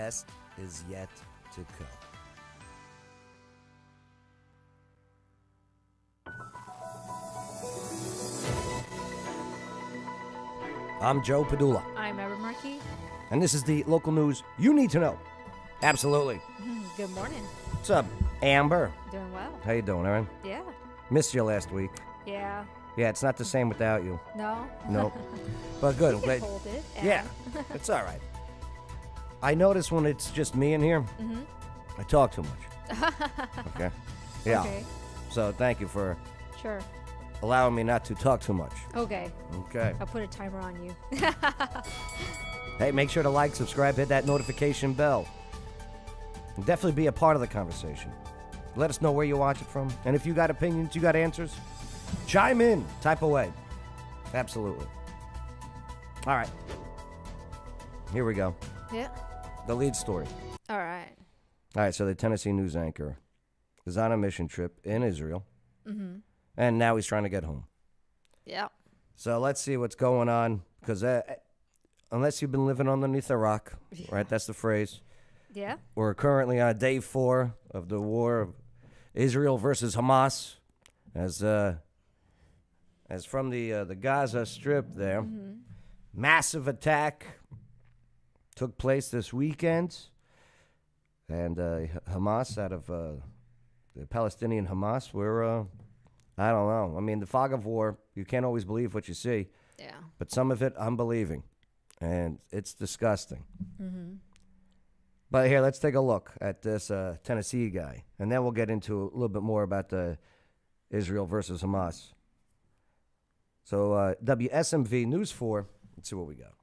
best is yet to come. I'm Joe Padula. I'm Evan Markey. And this is the local news you need to know. Absolutely. Good morning. What's up, Amber? Doing well. How you doing, Aaron? Yeah. Missed you last week. Yeah. Yeah, it's not the same without you. No? No. But good. You can hold it. Yeah, it's all right. I notice when it's just me in here, I talk too much. Okay? Yeah. Okay. So thank you for Sure. allowing me not to talk too much. Okay. Okay. I'll put a timer on you. Hey, make sure to like, subscribe, hit that notification bell. And definitely be a part of the conversation. Let us know where you watch it from. And if you got opinions, you got answers, chime in, type away. Absolutely. All right. Here we go. Yeah. The lead story. All right. All right, so the Tennessee news anchor is on a mission trip in Israel. And now he's trying to get home. Yeah. So let's see what's going on. Because unless you've been living underneath a rock, right? That's the phrase. Yeah. We're currently on day 4 of the war of Israel versus Hamas. As from the Gaza Strip there, massive attack took place this weekend. And Hamas, out of the Palestinian Hamas, were, I don't know. I mean, the fog of war, you can't always believe what you see. Yeah. But some of it, I'm believing. And it's disgusting. But here, let's take a look at this Tennessee guy. And then we'll get into a little bit more about the Israel versus Hamas. So WSMV News 4, let's see what we got.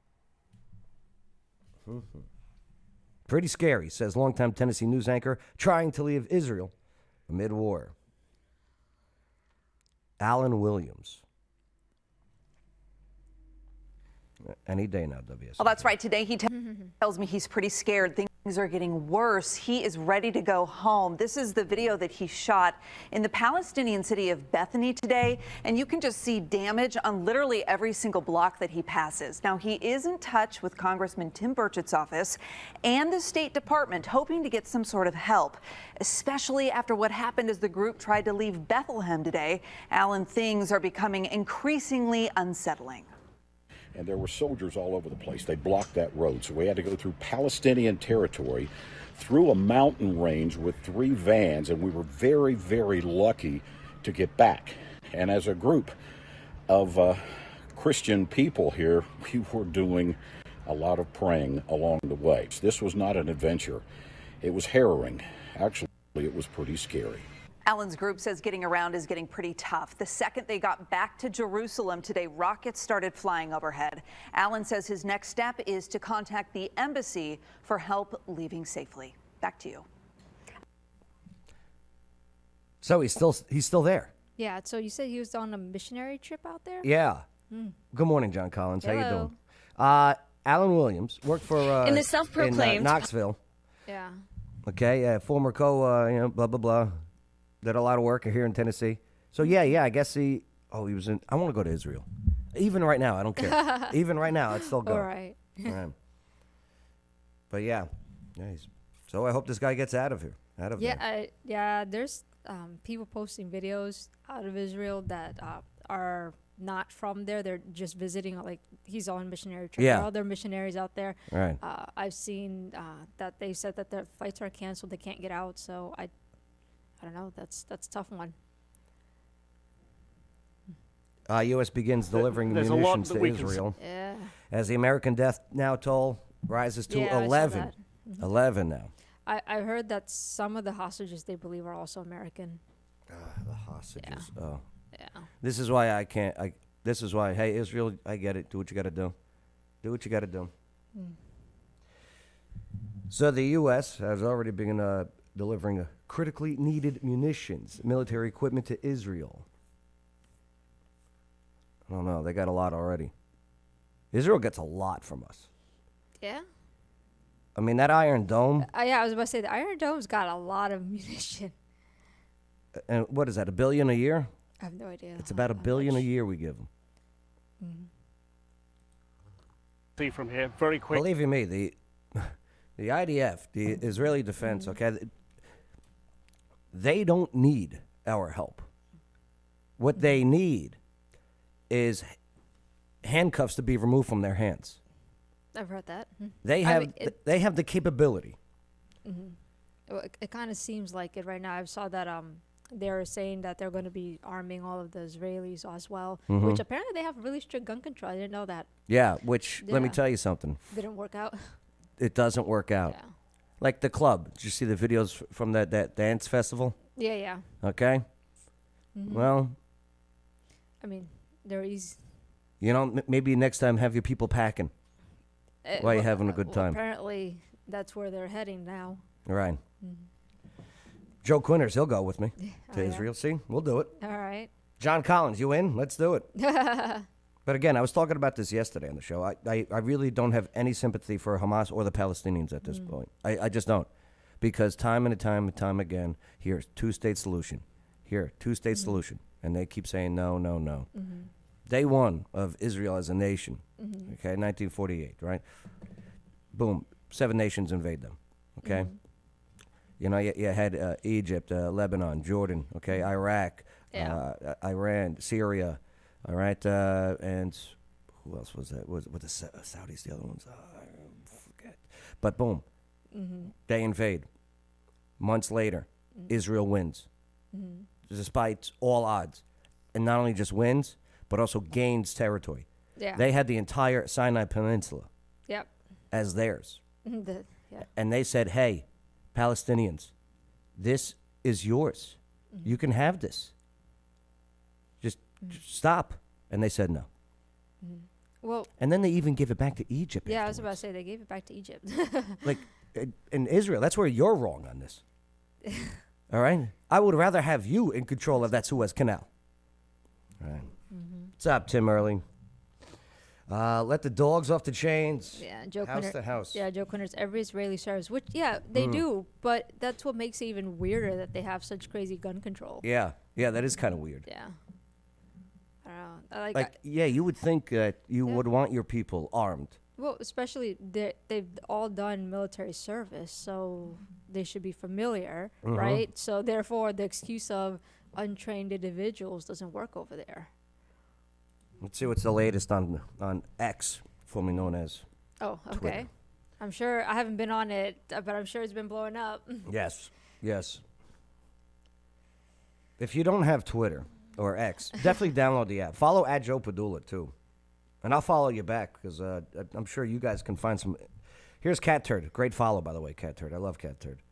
Pretty scary, says longtime Tennessee news anchor trying to leave Israel amid war. Alan Williams. Any day now, WSMV. Well, that's right. Today he tells me he's pretty scared. Things are getting worse. He is ready to go home. This is the video that he shot in the Palestinian city of Bethany today, and you can just see damage on literally every single block that he passes. Now, he is in touch with Congressman Tim Burchett's office and the State Department, hoping to get some sort of help, especially after what happened as the group tried to leave Bethlehem today. Alan, things are becoming increasingly unsettling. And there were soldiers all over the place. They blocked that road. So we had to go through Palestinian territory, through a mountain range with 3 vans, and we were very, very lucky to get back. And as a group of Christian people here, we were doing a lot of praying along the way. This was not an adventure. It was harrowing. Actually, it was pretty scary. Alan's group says getting around is getting pretty tough. The second they got back to Jerusalem today, rockets started flying overhead. Alan says his next step is to contact the embassy for help leaving safely. Back to you. So he's still there. Yeah. So you said he was on a missionary trip out there? Yeah. Good morning, John Collins. How you Hello. doing? Alan Williams worked for In the self-proclaimed- Knoxville. Yeah. Okay, former blah blah blah. Did a lot of work here in Tennessee. So yeah, I guess he was in. I want to go to Israel. Even right now, I don't care. Even right now, I'd still go. All right. Right. But yeah. So I hope this guy gets out of here. Yeah. There's people posting videos out of Israel that are not from there. They're just visiting. Like, he's on missionary trip. Yeah. There are other missionaries out there. Right. I've seen that they said that their flights are canceled. They can't get out. So I don't know. That's a tough one. U.S. begins delivering munitions to Israel Yeah. as the American death now toll rises to Yeah, I saw 11. that. 11 now. I heard that some of the hostages they believe are also American. The hostages. Yeah. Oh. Yeah. This is why I can't. This is why. Hey, Israel, I get it. Do what you got to do. Do what you got to do. So the U.S. has already been delivering critically needed munitions, military equipment to Israel. I don't know. They got a lot already. Israel gets a lot from us. Yeah. I mean, that Iron Dome. Yeah, I was about to say the Iron Dome's got a lot of munition. And what is that? $1 billion a year? I have no idea. It's about $1 billion a year we give them. See from here very quick. Believe you me, The IDF, the Israeli Defense, okay, they don't need our help. What they need is handcuffs to be removed from their hands. I've heard that. They have the capability. It kind of seems like it right now. I saw that they're saying that they're going to be arming all of the Israelis as well, which apparently they have really strict gun control. I didn't know that. Yeah, which, let me Yeah. tell you something. Didn't work out. It doesn't work out. Yeah. Like the club. Did you see the videos from that dance festival? Yeah, yeah. Okay? Well, I mean, they're easy. you know, maybe next time have your people packing. Why you having a good time? Apparently, that's where they're heading now. All right. Joe Quinners, he'll go with me to Oh, yeah? Israel. See, we'll do it. All right. John Collins, you in? Let's do it. But again, I was talking about this yesterday on the show. I really don't have any sympathy for Hamas or the Palestinians at this point. I just don't. Because time and time again, here, two-state solution. Here, two-state solution. And they keep saying no, no, no. Day one of Israel as a nation, okay, 1948, right? Boom, 7 nations invade them, okay? You know, you had Egypt, Lebanon, Jordan, okay, Iraq, Iran, Syria, all right, and who else was that? Was the Saudis the other ones? I forget. But boom, they invade. Months later, Israel wins, despite all odds, and not only just wins, but also gains territory. Yeah. They had the entire Sinai Peninsula Yep. as theirs. Yeah. And they said, hey, Palestinians, this is yours. You can have this. Just stop. And they said no. Well, And then they even give it back to Egypt. yeah, I was about to afterwards. say they gave it back to Egypt. Like, in Israel, that's where you're wrong on this. All right? I would rather have you in control of that Suez Canal. All right. What's up, Tim Erling? Let the dogs off the chains. Yeah, Joe House Quinner, to house. Yeah, Joe Quinner's every Israeli serves, which they do, but that's what makes it even weirder that they have such crazy gun control. Yeah, that is kind of weird. Yeah. I don't know. I Like, yeah, you would think that you would want your people armed. well, especially they've all done military service, so they should be familiar, right? So therefore, the excuse of untrained individuals doesn't work over there. Let's see what's the latest on X, formerly known as. Oh, okay. Twitter. I'm sure I haven't been on it, but I'm sure it's been blowing up. Yes. If you don't have Twitter or X, definitely download the app. Follow @JoePadula too, and I'll follow you back because I'm sure you guys can find some. Here's Cat Turd, great follow by the way, Cat Turd. I love Cat Turd.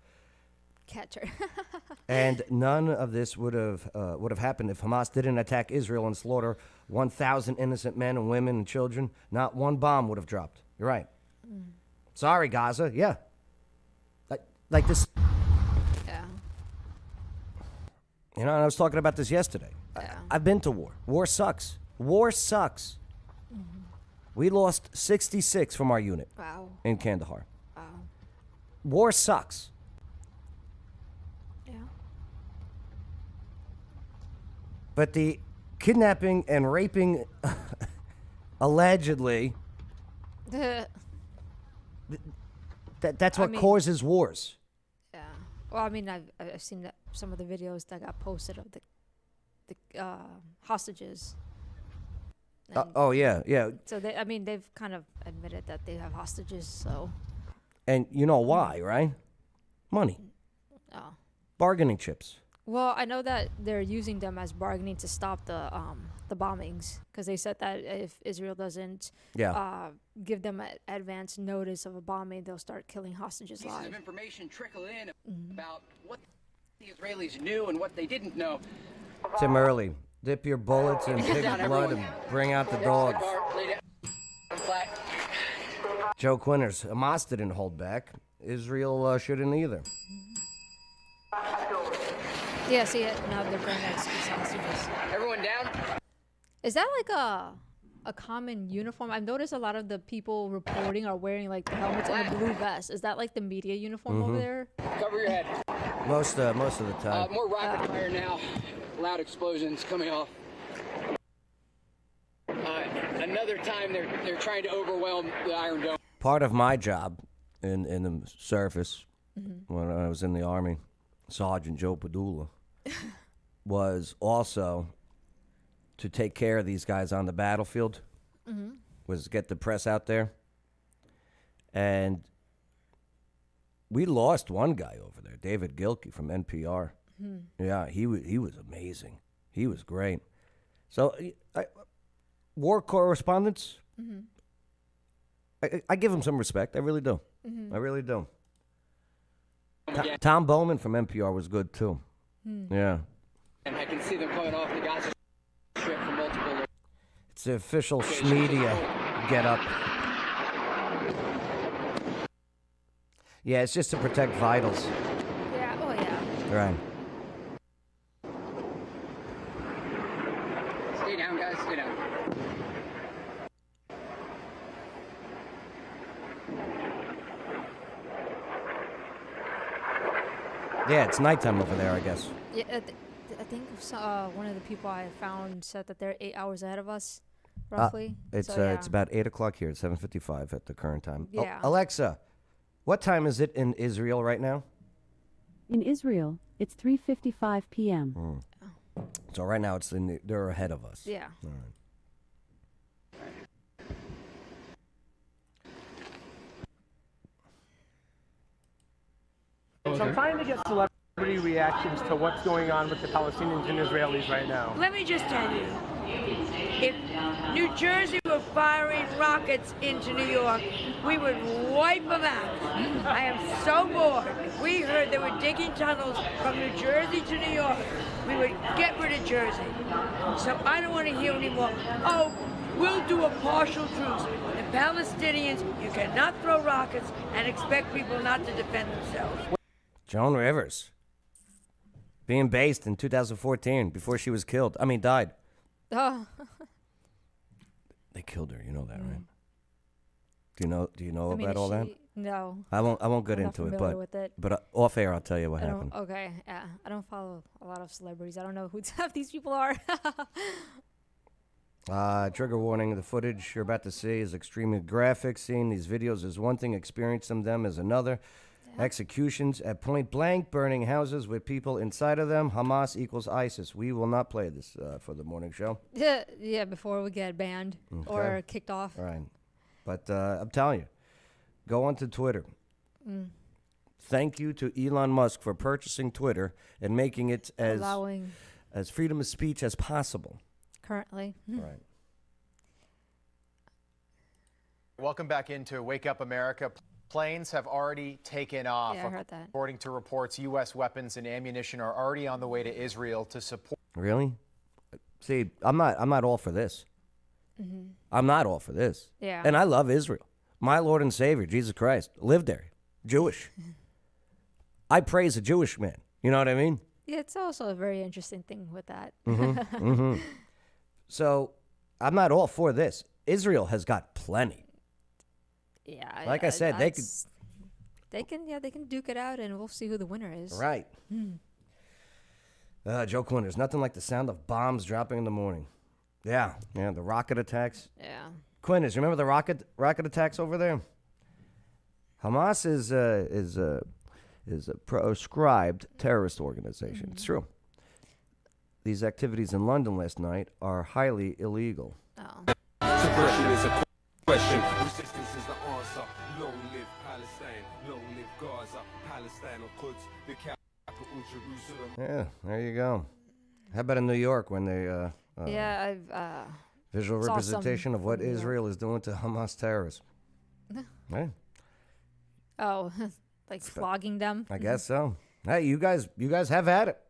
Catcher. And none of this would have happened if Hamas didn't attack Israel and slaughter 1,000 innocent men and women and children. Not one bomb would have dropped. You're right. Sorry, Gaza. Yeah. Like this. Yeah. You know, and I was talking about this yesterday. Yeah. I've been to war. War sucks. War sucks. We lost 66 from our unit Wow. in Kandahar. Wow. War sucks. Yeah. But the kidnapping and raping, allegedly, that's what mean- causes wars. Yeah. Well, I mean, I've seen that some of the videos that got posted of the hostages. And Oh, yeah. So they've kind of admitted that they have hostages. So. And you know why, right? Money. Oh. Bargaining chips. Well, I know that they're using them as bargaining to stop the bombings because they said that if Israel doesn't give them advance notice of a bombing, they'll start killing hostages Pieces live. of information trickle in about what the Israelis knew and what they didn't know. Tim Early, dip your bullets in pig blood and bring out the dogs. Lay down flat. Joe Quinners, Hamas didn't hold back. Israel shouldn't either. Yeah, see it now they're bringing out these hostages. Everyone down. Is that like a common uniform? I've noticed a lot of the people reporting are wearing like the helmets and the blue vest. Is that like the media uniform over there? Cover your head. Most of the time. More rapid fire now. Loud explosions coming off. Another time they're trying to overwhelm the Iron Dome. Part of my job in the service when I was in the Army, Sergeant Joe Padula, was also to take care of these guys on the battlefield, was get the press out there. And we lost one guy over there, David Gilkey from NPR. Yeah, he was amazing. He was great. So, war correspondents, I give him some respect. I really do. I really do. Tom Bowman from NPR was good, too. Yeah. And I can see them coming off the Gaza Strip from multiple. It's the official Schmedia get up. Yeah, it's just to protect vitals. Yeah. Oh yeah. Right. Stay down, guys. Stay down. Yeah, it's nighttime over there, I guess. Yeah. I think one of the people I found said that they're 8 hours ahead of us, roughly. It's about 8 o'clock here. It's 7:55 at the current time. Yeah. Alexa, what time is it in Israel right now? In Israel, it's 3:55 p.m. So right now they're ahead of us. Yeah. All right. So I'm trying to get celebrity reactions to what's going on with the Palestinians and Israelis right now. Let me just tell you, if New Jersey were firing rockets into New York, we would wipe them out. I am so bored. If we heard they were digging tunnels from New Jersey to New York, we would get rid of Jersey. So I don't want to hear anymore, oh, we'll do a partial truce. The Palestinians, you cannot throw rockets and expect people not to defend themselves. Joan Rivers being based in 2014 before she was killed. I mean, died. Oh. They killed her. You know that, right? Do you know I mean, about all that? No. I won't get I'm not into it, familiar with it. but off air I'll tell you what I happened. don't. Okay. Yeah. I don't follow a lot of celebrities. I don't know who half these people are. Trigger warning, the footage you're about to see is extremely graphic. Seeing these videos is one thing, experiencing them is another. Executions at point blank, burning houses with people inside of them. Hamas equals ISIS. We will not play this for the morning show. Yeah, before we get banned or kicked off. All right. But I'm telling you, go onto Twitter. Thank you to Elon Musk for purchasing Twitter and making it Allowing as freedom of speech as possible. currently. All right. Welcome back into Wake Up America. Planes have already taken off. Yeah, I heard that. According to reports, U.S. weapons and ammunition are already on the way to Israel to support. Really? See, I'm not all for this. I'm not all for this. Yeah. And I love Israel. My Lord and Savior, Jesus Christ, lived there. Jewish. I praise a Jewish man. You know what I mean? Yeah, it's also a very interesting thing with that. So I'm not all for this. Israel has got plenty. Yeah. Like I said, they could. They can duke it out, and we'll see who the winner is. Right. Joe Quinn, there's nothing like the sound of bombs dropping in the morning. Yeah, the rocket attacks. Yeah. Quinn, you remember the rocket attacks over there? Hamas is a proscribed terrorist organization. It's true. These activities in London last night are highly illegal. Oh. Suppression is a question. Resistance is the answer. Long live Palestine. Long live Gaza. Palestine or Quds. The capital Jerusalem. Yeah, there you go. How about in New York when they Yeah, I've visual saw representation some of what from New York. Israel is doing to Hamas terrorists? Hey, oh, like flogging them. I guess so. Hey, you guys have at it.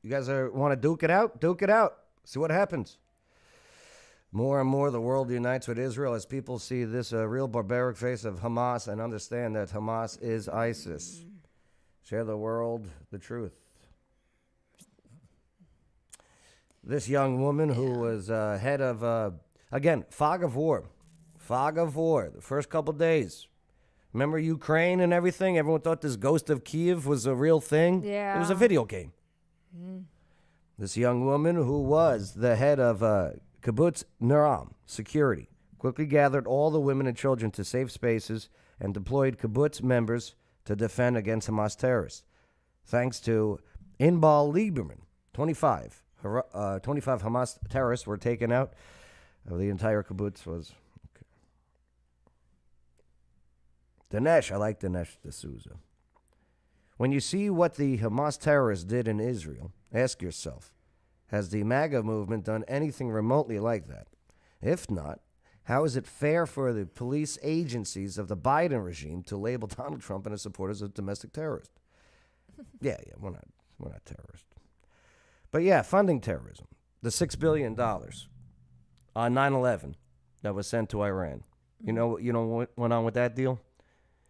You guys want to duke it out? Duke it out. See what happens. More and more, the world unites with Israel as people see this real barbaric face of Hamas and understand that Hamas is ISIS. Share the world the truth. This young woman who was head of, again, fog of war. Fog of war. The first couple days. Remember Ukraine and everything? Everyone thought this ghost of Kiev was a real thing. Yeah. It was a video game. This young woman who was the head of Kibbutz Nuram security quickly gathered all the women and children to safe spaces and deployed kibbutz members to defend against Hamas terrorists. Thanks to Inbal Lieberman, 25 Hamas terrorists were taken out. The entire kibbutz was... Okay. Dinesh, I like Dinesh D'Souza. When you see what the Hamas terrorists did in Israel, ask yourself, has the MAGA movement done anything remotely like that? If not, how is it fair for the police agencies of the Biden regime to label Donald Trump and his supporters as domestic terrorists? Yeah, we're not terrorists. But yeah, funding terrorism. The $6 billion on 9/11 that was sent to Iran. You know what went on with that deal?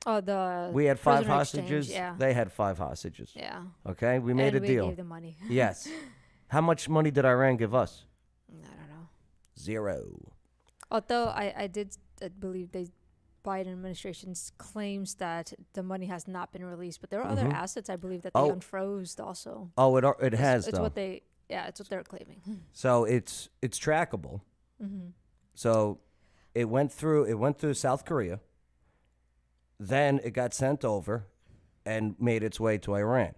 Oh, we had 5 prisoner hostages. exchange, yeah. They had 5 hostages. Yeah. Okay, we made a deal. We gave them money. Yes. How much money did Iran give us? I don't know. 0. Although I did believe the Biden administration's claims that the money has not been released, but there are other assets I believe that they unfroze also. Oh, it has It's though. what they it's what they're claiming. So it's trackable. So it went through South Korea. Then it got sent over and made its way to Iran.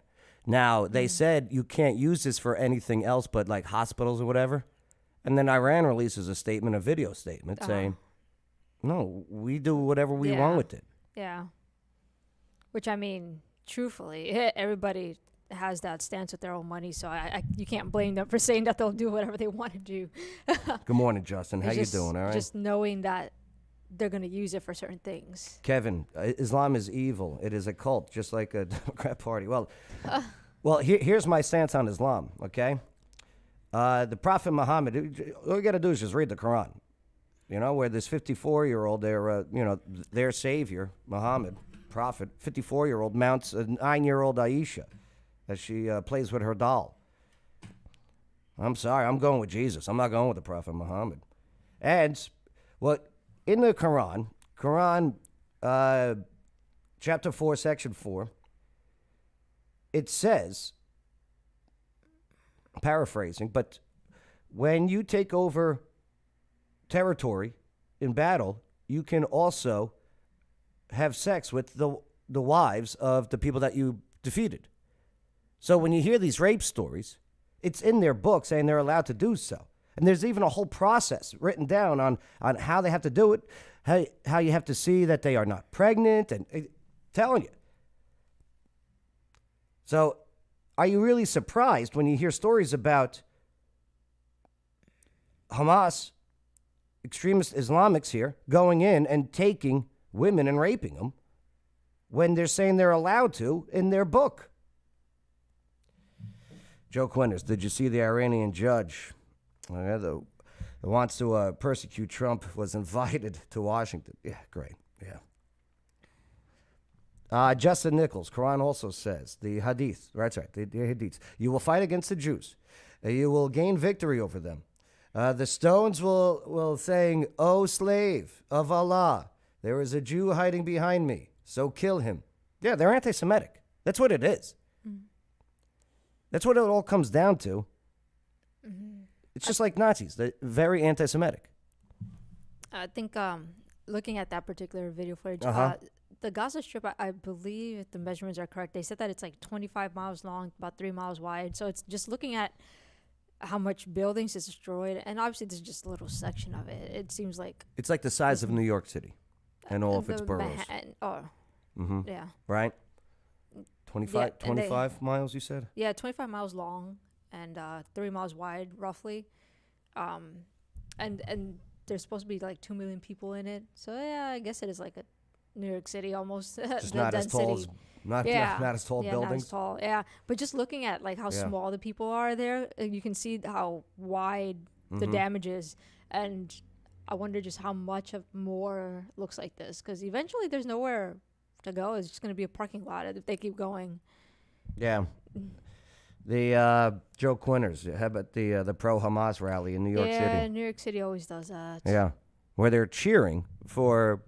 Now, they said you can't use this for anything else but like hospitals or whatever. And then Iran releases a statement, a video statement saying, no, we do whatever we want with it. Yeah. Which, I mean, truthfully, everybody has that stance with their own money, so you can't blame them for saying that they'll do whatever they want to do. Good morning, Justin. How you doing, all right? Just knowing that they're going to use it for certain things. Kevin, Islam is evil. It is a cult, just like a Democrat Party. Well, here's my stance on Islam, okay? The Prophet Muhammad, all you got to do is just read the Quran. You know, where this 54-year-old, their savior, Muhammad, prophet, 54-year-old, mounts a 9-year-old Aisha as she plays with her doll. I'm sorry, I'm going with Jesus. I'm not going with the Prophet Muhammad. And in the Quran, chapter 4, section 4, it says, paraphrasing, but when you take over territory in battle, you can also have sex with the wives of the people that you defeated. So when you hear these rape stories, it's in their book saying they're allowed to do so. And there's even a whole process written down on how they have to do it, how you have to see that they are not pregnant, and telling you. So are you really surprised when you hear stories about Hamas, extremist Islamics here, going in and taking women and raping them when they're saying they're allowed to in their book? Joe Quinters, did you see the Iranian judge who wants to persecute Trump was invited to Washington? Yeah, great. Yeah. Justin Nichols, Quran also says, the Hadith, right, the Hadiths, you will fight against the Jews. You will gain victory over them. The stones will saying, "O slave of Allah, there is a Jew hiding behind me, so kill him." Yeah, they're anti-Semitic. That's what it is. That's what it all comes down to. It's just like Nazis. They're very anti-Semitic. I think looking at that particular video footage, the Gaza Strip, I believe if the measurements are correct, they said that it's like 25 miles long, about 3 miles wide. So it's just looking at how much buildings is destroyed, and obviously this is just a little section of it. It seems like it's like the size of New York City and all of its boroughs. Yeah. Right? 25 miles, you said? Yeah, 25 miles long and 3 miles wide, roughly. And there's supposed to be like 2 million people in it. So yeah, I guess it is like a New York City almost. Just not as tall as not as tall buildings. Not as tall. Yeah, but just looking at like how small the people are there, you can see how wide the damage is, and I wonder just how much of more looks like this, because eventually there's nowhere to go. It's just going to be a parking lot if they keep going. Yeah. The Joe Quinters, how about the pro-Hamas rally in New York City? Yeah, New York City always does that. Yeah, where they're cheering for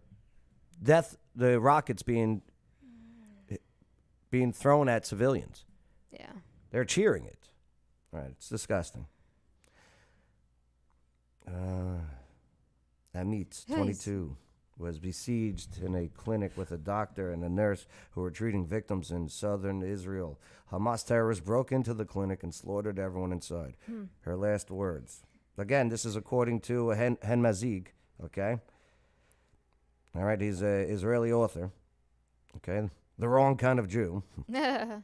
the rockets being thrown at civilians. Yeah. They're cheering it. Right, it's disgusting. That meets 22. was besieged in a clinic with a doctor and a nurse who were treating victims in southern Israel. Hamas terrorists broke into the clinic and slaughtered everyone inside. Her last words. Again, this is according to Hen Mazig, okay? All right, he's an Israeli author, okay? The wrong kind of Jew. Let's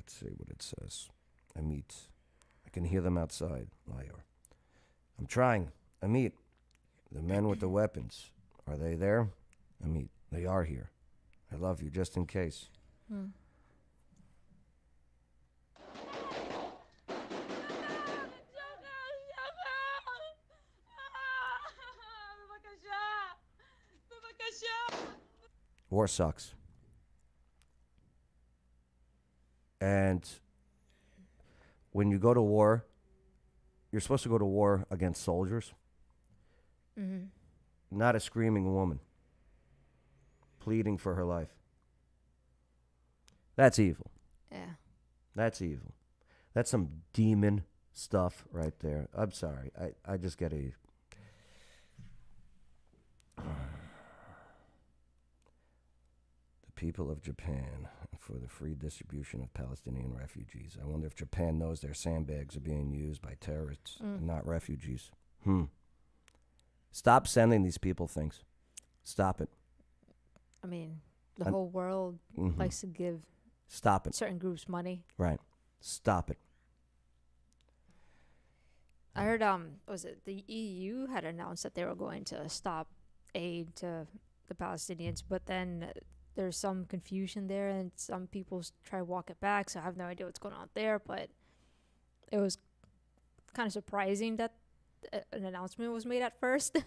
see what it says. Amit. I can hear them outside. Liar. I'm trying. Amit. The men with the weapons. Are they there? Amit. They are here. I love you, just in case. War sucks. And when you go to war, you're supposed to go to war against soldiers, not a screaming woman pleading for her life. That's evil. Yeah. That's evil. That's some demon stuff right there. I'm sorry. I just get a... People of Japan for the free distribution of Palestinian refugees. I wonder if Japan knows their sandbags are being used by terrorists and not refugees. Stop sending these people things. Stop it. I mean, the whole world likes to give Stop it. certain groups money. Right. Stop it. I heard, was it the EU had announced that they were going to stop aid to the Palestinians, but then there's some confusion there, and some people try to walk it back, so I have no idea what's going on there, but it was kind of surprising that an announcement was made at first.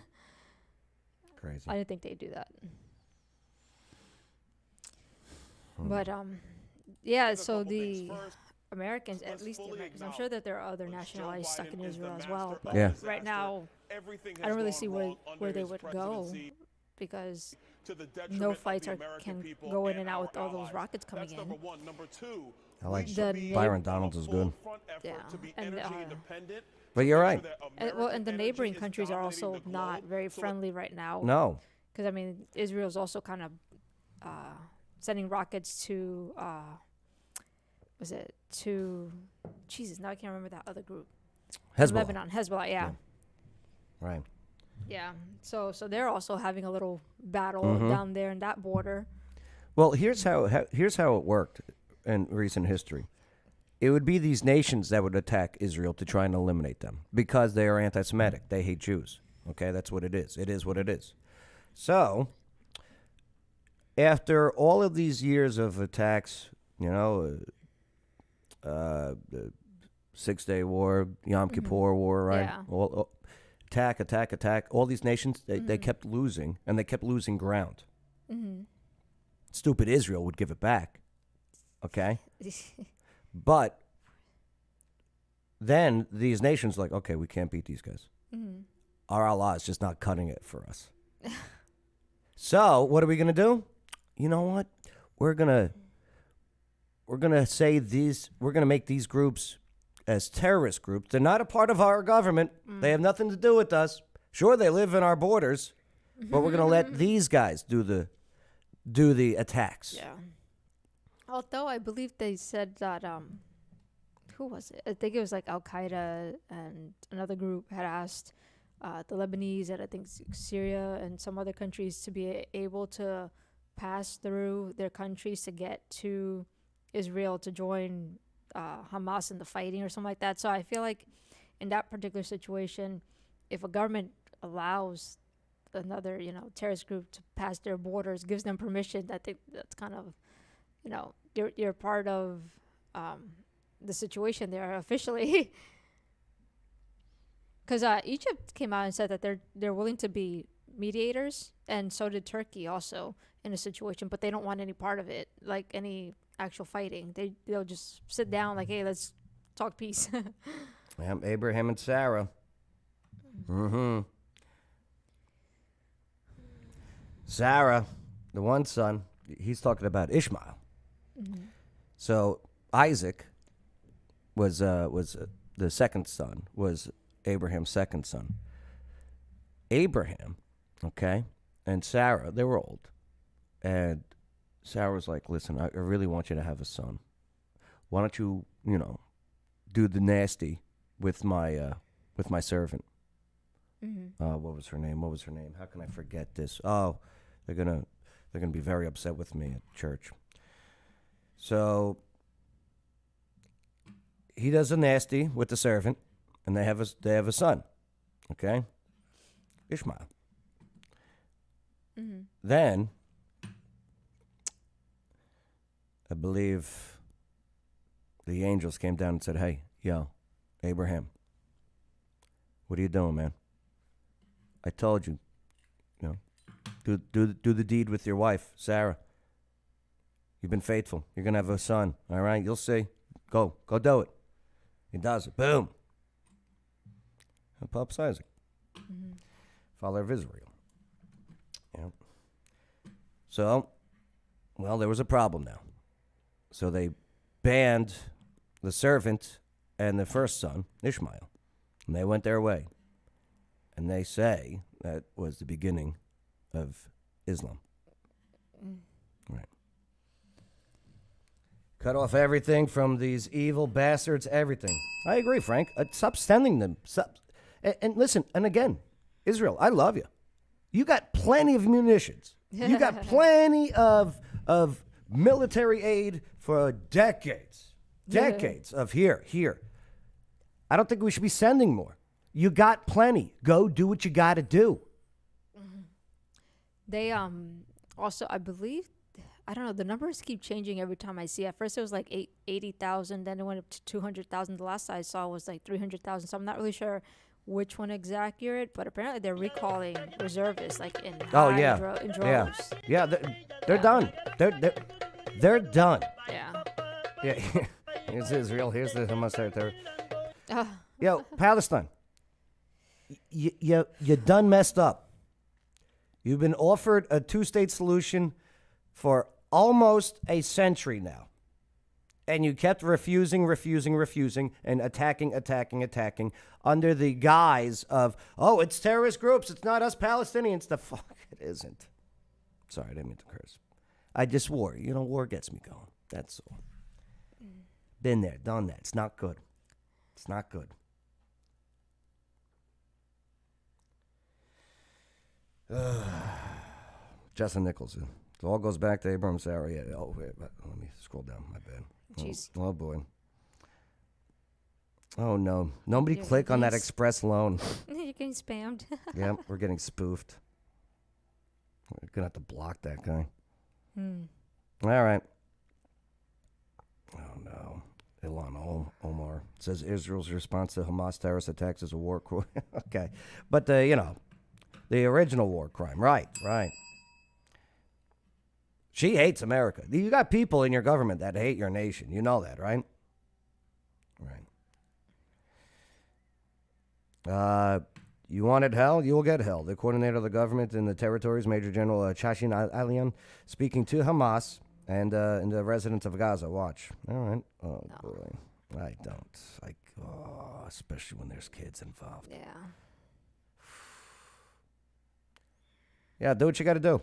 Crazy. I didn't think they'd do that. But, yeah, so the Americans, at least the Americans, I'm sure that there are other nationalities stuck in Israel as well, but right now, I don't really see where they would go, because no flights can go in and out with all those rockets coming in. I like Byron Donalds is good. Yeah, and but you're right. And the neighboring countries are also not very friendly right now. No. Because I mean, Israel's also kind of sending rockets to Jesus? Now I can't remember that other group. Hezbollah. Lebanon, Hezbollah. Yeah. Right. Yeah, so they're also having a little battle down there in that border. Well, here's how it worked in recent history. It would be these nations that would attack Israel to try and eliminate them because they are anti-Semitic. They hate Jews. Okay, that's what it is. It is what it is. So, after all of these years of attacks, the 6-Day War, Yom Kippur War, right? Yeah. Attack. All these nations, they kept losing, and they kept losing ground. Stupid Israel would give it back. Okay? But then these nations like, okay, we can't beat these guys. Our Allah is just not cutting it for us. So what are we going to do? You know what? We're going to say we're going to make these groups as terrorist groups. They're not a part of our government. They have nothing to do with us. Sure, they live in our borders, but we're going to let these guys do the attacks. Yeah. Although I believe they said that who was it? I think it was like Al Qaeda and another group had asked the Lebanese and I think Syria and some other countries to be able to pass through their countries to get to Israel to join Hamas in the fighting or something like that. So I feel like in that particular situation, if a government allows another, terrorist group to pass their borders, gives them permission, I think that's kind of, you're part of the situation there officially. Because Egypt came out and said that they're willing to be mediators, and so did Turkey also in a situation, but they don't want any part of it, like any actual fighting. They'll just sit down like, hey, let's talk peace. Abraham and Sarah. Sarah, the one son, he's talking about Ishmael. So Isaac was the second son, was Abraham's second son. Abraham, okay, and Sarah, they were old. And Sarah was like, listen, I really want you to have a son. Why don't you, do the nasty with my servant? Mm-hmm. What was her name? How can I forget this? Oh, they're gonna be very upset with me at church. So he does a nasty with the servant, and they have a son, okay, Ishmael. Mm-hmm. Then I believe the angels came down and said, "Hey, yo, Abraham, what are you doing, man? I told you, do the deed with your wife, Sarah. You've been faithful. You're gonna have a son. All right, you'll see. Go do it." He does it. Boom. And Pope's Isaac, father of Israel. Yeah. So, well, there was a problem now. So they banned the servant and the first son, Ishmael, and they went their way. And they say that was the beginning of Islam. Right. Cut off everything from these evil bastards, everything. I agree, Frank. Stop sending them. Stop. And listen, and again, Israel, I love you. You got plenty of munitions. You got plenty of military aid for decades. Decades of here. I don't think we should be sending more. You got plenty. Go do what you got to do. They also, I believe, I don't know, the numbers keep changing every time I see. At first it was like 80,000, then it went up to 200,000. The last I saw was like 300,000. So I'm not really sure which one is accurate, but apparently they're recalling reservists like in in droves. Yeah, they're done. They're done. Yeah. Yeah. Here's Israel. Here's the Hamas territory. Yo, Palestine. You done messed up. You've been offered a two-state solution for almost a century now. And you kept refusing, and attacking under the guise of, oh, it's terrorist groups. It's not us Palestinians. The fuck it isn't. Sorry, I didn't mean to curse. I just war. War gets me going. That's all. Been there, done that. It's not good. It's not good. Justin Nichols. It all goes back to Abraham Sarah. Yeah. Oh, wait, let me scroll down. My bad. Jeez. Oh, boy. Oh, no. Nobody click on that express loan. You're getting spammed. Yeah, we're getting spoofed. We're going to have to block that guy. All right. Oh, no. Ilhan Omar says Israel's response to Hamas terrorist attacks is a war crime. Okay. But, the original war crime. Right. She hates America. You got people in your government that hate your nation. You know that, right? Right. You wanted hell? You will get hell. The coordinator of the government in the territories, Major General Chashin Alian, speaking to Hamas and the residents of Gaza. Watch. All right. Oh, no. Boy. I don't. Especially when there's kids involved. Yeah. Yeah, do what you got to do.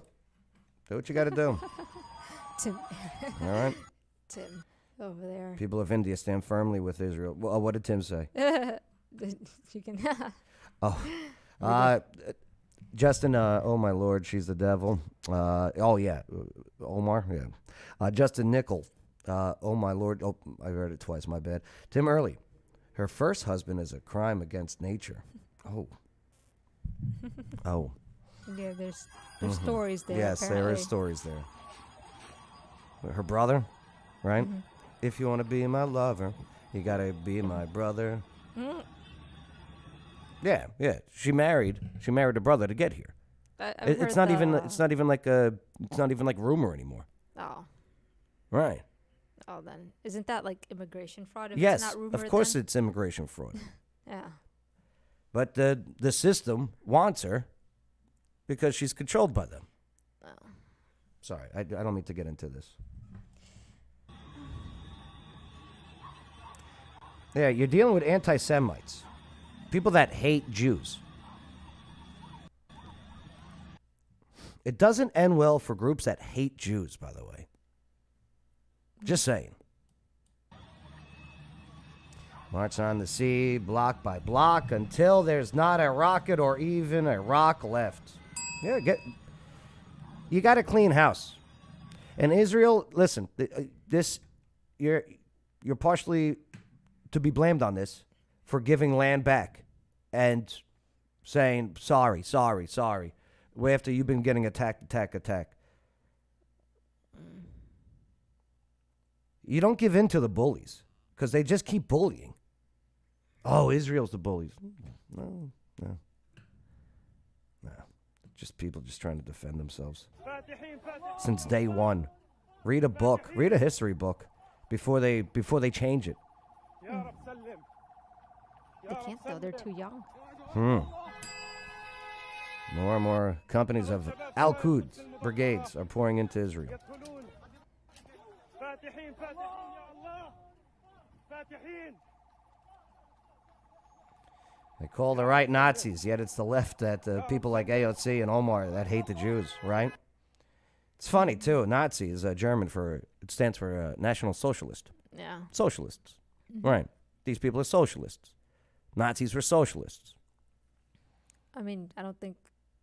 Do what you got to do. Tim. All right. Tim, over there. People of India stand firmly with Israel. Well, what did Tim say? You can. Justin, oh my Lord, she's the devil. Oh yeah, Omar, yeah. Justin Nickel, oh my Lord, oh I heard it twice, my bad. Tim Early, her first husband is a crime against nature. Oh. Yeah, there's stories there. Yes, apparently. there are stories there. Her brother, right? Mm-hmm. If you want to be my lover, you gotta be my brother. Mm-hmm. Yeah. She married a brother to get here. It's not even like rumor anymore. Oh. Right. Oh, then isn't that like immigration fraud? If yes, it's not rumor, of course then? It's immigration fraud. Yeah. But the system wants her because she's controlled by them. Oh. Sorry, I don't mean to get into this. Yeah, you're dealing with anti-Semites. People that hate Jews. It doesn't end well for groups that hate Jews, by the way. Just saying. March on the sea, block by block, until there's not a rocket or even a rock left. Yeah, you got a clean house. And Israel, listen, you're partially to be blamed on this for giving land back and saying sorry. After you've been getting attacked. You don't give in to the bullies because they just keep bullying. Oh, Israel's the bullies. No. Just people just trying to defend themselves. Since day one. Read a book. Read a history book before they change it. They can't though. They're too young. More and more companies of Al-Quds brigades are pouring into Israel. They call the right Nazis, yet it's the left that people like AOC and Omar that hate the Jews, right? It's funny, too. Nazi is German it stands for National Socialist. Yeah. Socialists. Right. These people are socialists. Nazis were socialists. I mean, I don't think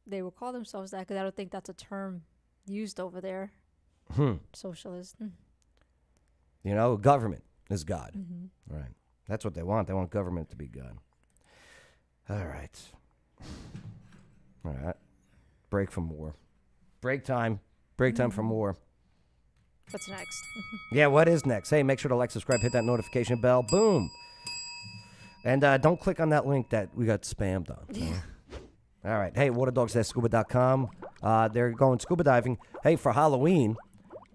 they would call themselves that because I don't think that's a term used over there. Socialist. You know, government is God. Right. That's what they want. They want government to be God. All right. Break from war. Break time from war. What's next? Yeah, what is next? Hey, make sure to like, subscribe, hit that notification bell. Boom. And don't click on that link that we got spammed on. All right. Hey, waterdogs.scuba.com. They're going scuba diving. Hey, for Halloween,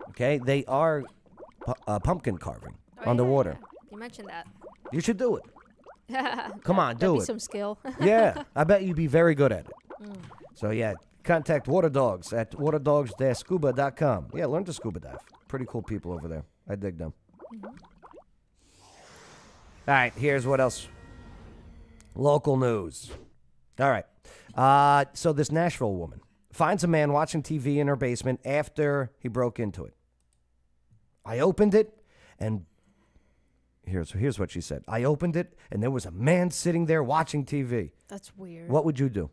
okay, they are pumpkin carving underwater. Yeah. You mentioned that. You should do it. Come on, do That'd it. be some skill. Yeah, I bet you'd be very good at it. So, yeah, contact Waterdogs at waterdogs-scuba.com. Yeah, learn to scuba dive. Pretty cool people over there. I dig them. All right, here's what else. Local news. All right. So this Nashville woman finds a man watching TV in her basement after he broke into it. I opened it, and here's what she said. I opened it, and there was a man sitting there watching TV. That's weird. What would you do?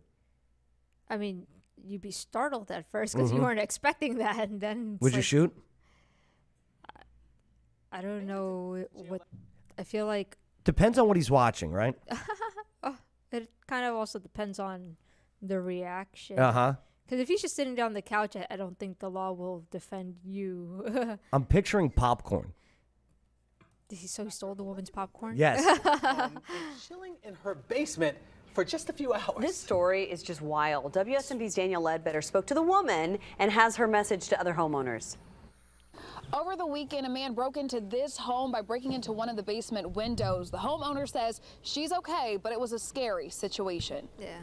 I mean, you'd be startled at first because you weren't expecting that, and then would you shoot? I don't know what. I feel like depends on what he's watching, right? It kind of also depends on the reaction. Uh-huh. Because if he's just sitting down on the couch, I don't think the law will defend you. I'm picturing popcorn. So he stole the woman's popcorn? Yes. Chilling in her basement for just a few hours. This story is just wild. WSMV's Daniel Ledbetter spoke to the woman and has her message to other homeowners. Over the weekend, a man broke into this home by breaking into one of the basement windows. The homeowner says she's okay, but it was a scary situation. Yeah.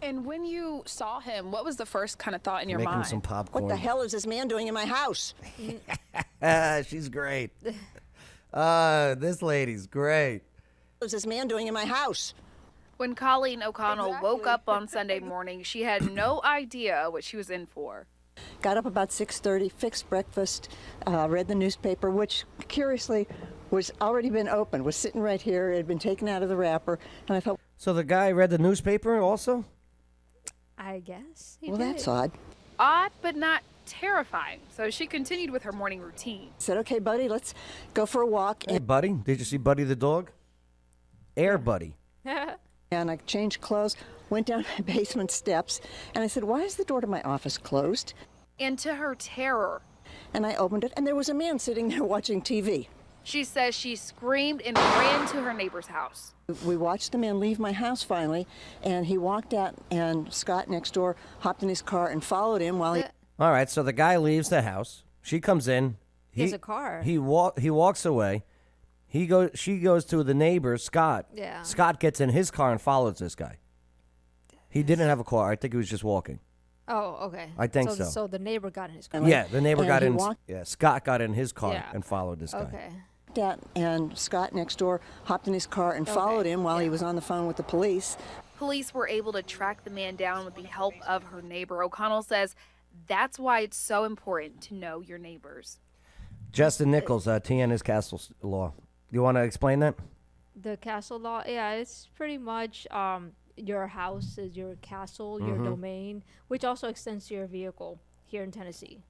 And when you saw him, what was the first kind of thought in your Making mind? some popcorn. What the hell is this man doing in my house? She's great. This lady's great. What is this man doing in my house? When Colleen O'Connell woke up on Sunday morning, she had no idea what she was in for. Got up about 6:30, fixed breakfast, read the newspaper, which curiously was already been opened, was sitting right here. It had been taken out of the wrapper, and I thought. So the guy read the newspaper also? I guess. Well, that's odd. Odd, but not terrifying. So she continued with her morning routine. Said, "Okay, buddy, let's go for a walk." Hey, Buddy, did you see Buddy the dog? Air Buddy. And I changed clothes, went down my basement steps, and I said, "Why is the door to my office closed?" And to her terror. And I opened it, and there was a man sitting there watching TV. She says she screamed and ran to her neighbor's house. We watched the man leave my house finally, and he walked out, and Scott next door hopped in his car and followed him while he... All right, so the guy leaves the house. She comes in. He has a car. He walks away. She goes to the neighbor, Scott. Yeah. Scott gets in his car and follows this guy. He didn't have a car. I think he was just walking. Oh, okay. I think so. So the neighbor got in his car. Yeah, the neighbor And got he in. walked- Yeah, Scott got in his car Yeah. and followed this guy. Okay. Out, and Scott next door hopped in his car and followed him while he was on the phone with the police. Police were able to track the man down with the help of her neighbor. O'Connell says That's why it's so important to know your neighbors. Justin Nichols, TN's Castle Law. You want to explain that? The castle law, yeah, it's pretty much your house is your castle, your domain, which also extends to your vehicle here in Tennessee.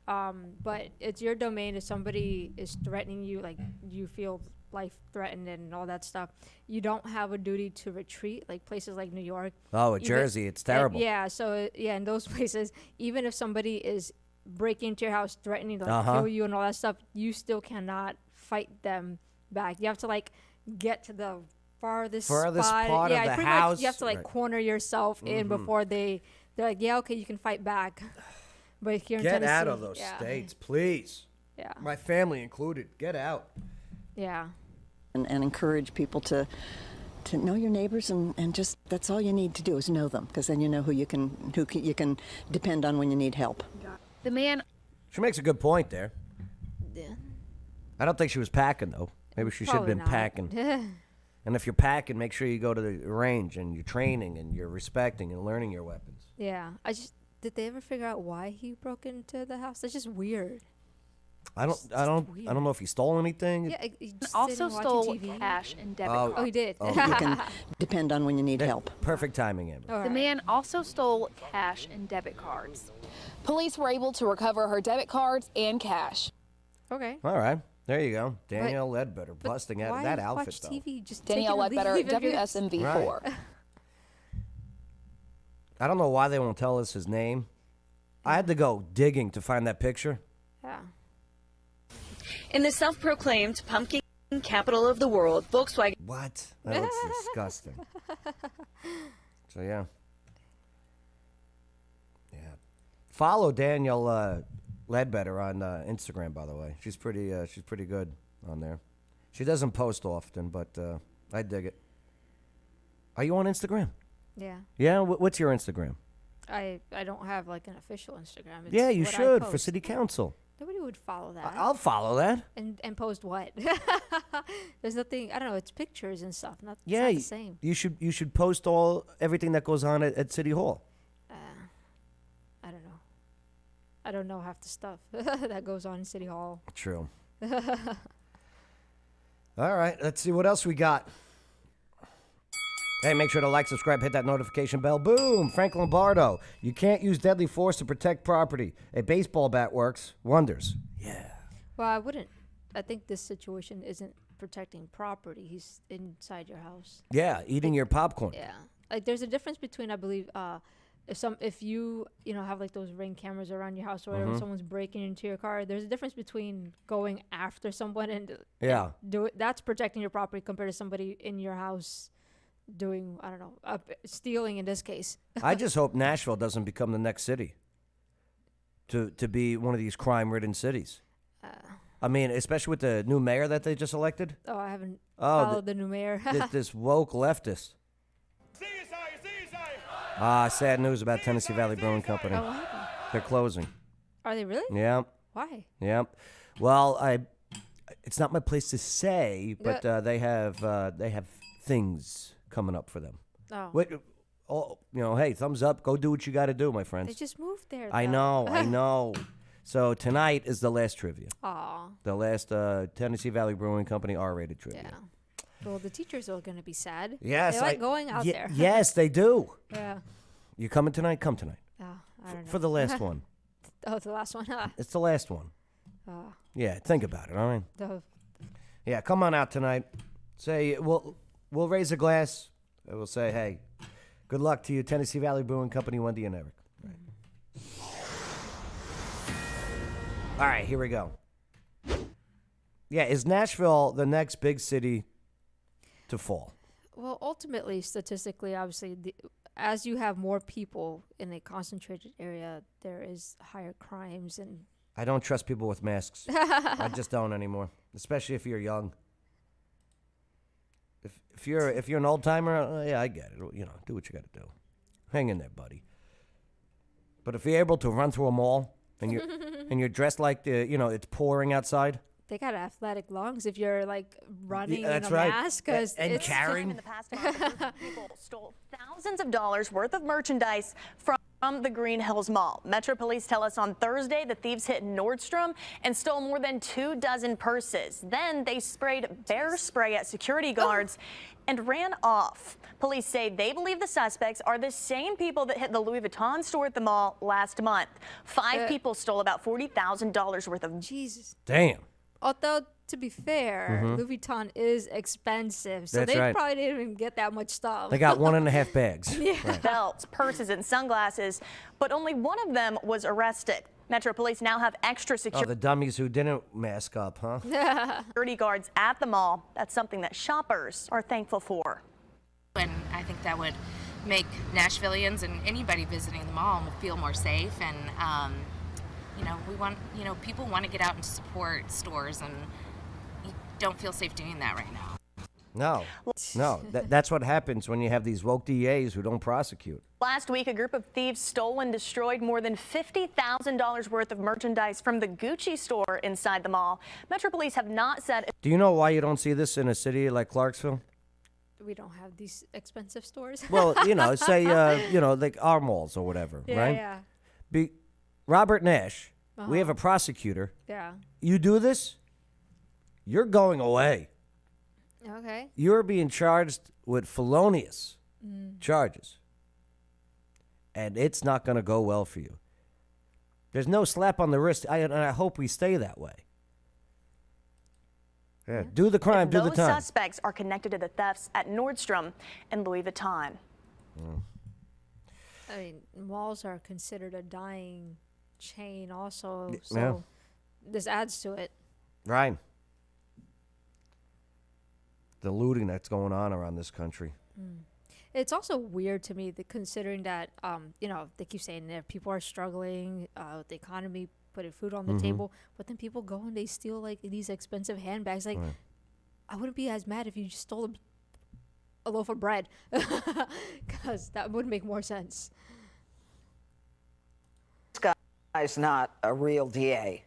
But it's your domain. If somebody is threatening you, like you feel life threatened and all that stuff, you don't have a duty to retreat, like places like New York. Oh, Jersey, it's terrible. Yeah, so in those places, even if somebody is breaking into your house, threatening to kill you and all that stuff, you still cannot fight them back. You have to like get to the farthest spot. part of the pretty house. much you have to like corner yourself in before they're like, yeah, okay, you can fight back. But here in Get Tennessee, out of those states, please. Yeah. My family included. Get out. Yeah. And encourage people to know your neighbors and just that's all you need to do is know them, because then you know who you can depend on when you need help. The man. She makes a good point there. Yeah. I don't think she was packing, though. Maybe she should have Probably been not. packing. And if you're packing, make sure you go to the range and you're training and you're respecting and learning your weapons. Yeah. Did they ever figure out why he broke into the house? That's just weird. I don't know if he stole anything. Yeah, he just Also sitting watching stole TV. cash and debit Oh, cards. he did. You can depend on when you need help. Perfect timing, Amber. All The right. man also stole cash and debit cards. Police were able to recover her debit cards and cash. Okay. All right. There you go. Danielle Ledbetter busting out of that outfit, watch though. TV? Just Danielle take it or Ledbetter, leave it. WSMV4. Right. I don't know why they won't tell us his name. I had to go digging to find that picture. Yeah. In the self-proclaimed pumpkin capital of the world, Volkswagen. What? That looks disgusting. So, yeah. Yeah. Follow Danielle Ledbetter on Instagram, by the way. She's pretty good on there. She doesn't post often, but I dig it. Are you on Instagram? Yeah. Yeah? What's your Instagram? I don't have like an official Instagram. It's Yeah, you what I should for post. city council. Nobody would follow that. I'll follow that. And post what? There's nothing. I don't know. It's pictures and stuff. It's Yeah, not the same. you should post everything that goes on at City Hall. I don't know. I don't know half the stuff that goes on in City Hall. True. All right, let's see what else we got. Hey, make sure to like, subscribe, hit that notification bell. Boom! Frank Lombardo. You can't use deadly force to protect property. A baseball bat works wonders. Yeah. Well, I wouldn't. I think this situation isn't protecting property. He's inside your house. Yeah, eating your popcorn. Yeah. Like there's a difference between, I believe, if you have like those Ring cameras around your house or whatever, someone's breaking into your car, there's a difference between going after someone and do it. That's protecting your property compared to somebody in your house doing, I don't know, stealing in this case. I just hope Nashville doesn't become the next city to be one of these crime-ridden cities. I mean, especially with the new mayor that they just elected. Oh, I haven't followed the new mayor. this woke leftist. Sad news about Tennessee Valley Brewing Company. Oh, what happened? They're closing. Are they really? Yeah. Why? Yeah. Well, it's not my place to say, but they have things coming up for them. Oh. Hey, thumbs up. Go do what you got to do, my friends. They just moved there. I though. know. So tonight is the last trivia. Aw. The last Tennessee Valley Brewing Company R-rated trivia. Yeah. Well, the teachers are going to be sad. Yes. They like going out there. Yes, they do. Yeah. You coming tonight? Come tonight. Oh, I don't know. For the last one. Oh, the last one. It's the last one. Yeah, think about it, all right? Yeah, come on out tonight. Say, we'll raise a glass. And we'll say, hey, good luck to you, Tennessee Valley Brewing Company, Wendy and Eric. Right. All right, here we go. Yeah, is Nashville the next big city to fall? Well, ultimately, statistically, obviously, as you have more people in a concentrated area, there is higher crimes and. I don't trust people with masks. I just don't anymore, especially if you're young. If you're an old timer, yeah, I get it. Do what you got to do. Hang in there, buddy. But if you're able to run through a mall and you're dressed like it's pouring outside. They got athletic lungs if you're like running that's in a right. mask. And In the past month, people stole thousands of dollars worth of merchandise from from the Green Hills Mall. Metro Police tell us on Thursday the thieves hit Nordstrom and stole more than 24 purses. Then they sprayed bear spray at security guards and ran off. Police say they believe the suspects are the same people that hit the Louis Vuitton store at the mall last month. 5 people stole about $40,000 worth of. Jesus. Damn. Although, to be fair, Mhm. Louis Vuitton is expensive, so That's they right. probably didn't even get that much stuff. They got 1.5 bags. Yeah. Right. Belts, purses, and sunglasses, but only one of them was arrested. Metro Police now have extra Oh, the dummies who didn't mask up, huh? security guards at the mall. That's something that shoppers are thankful for. And I think that would make Nashvillians and anybody visiting the mall feel more safe. And, we want, people want to get out and support stores, and you don't feel safe doing that right now. No. That's what happens when you have these woke DAs who don't prosecute. Last week, a group of thieves stole and destroyed more than $50,000 worth of merchandise from the Gucci store inside the mall. Metro Police have not said. Do you know why you don't see this in a city like Clarksville? We don't have these expensive stores. Well, say, like our malls or whatever, Yeah, right? yeah. Robert Nash, Uh-huh. we have a prosecutor. Yeah. You do this, you're going away. Okay. You're being charged with felonious charges. And it's not going to go well for you. There's no slap on the wrist. And I hope we stay that way. Yeah. Do the crime, do the Those time. suspects are connected to the thefts at Nordstrom and Louis Vuitton. I mean, malls are considered a dying chain also, Yeah. so this adds to it. Right. The looting that's going on around this country. It's also weird to me that considering that, they keep saying that people are struggling with the economy, putting food on the Mhm. table, but then people go and they steal like these expensive handbags. Like, Right. I wouldn't be as mad if you just stole a loaf of bread, because that would make more sense. This guy's not a real DA.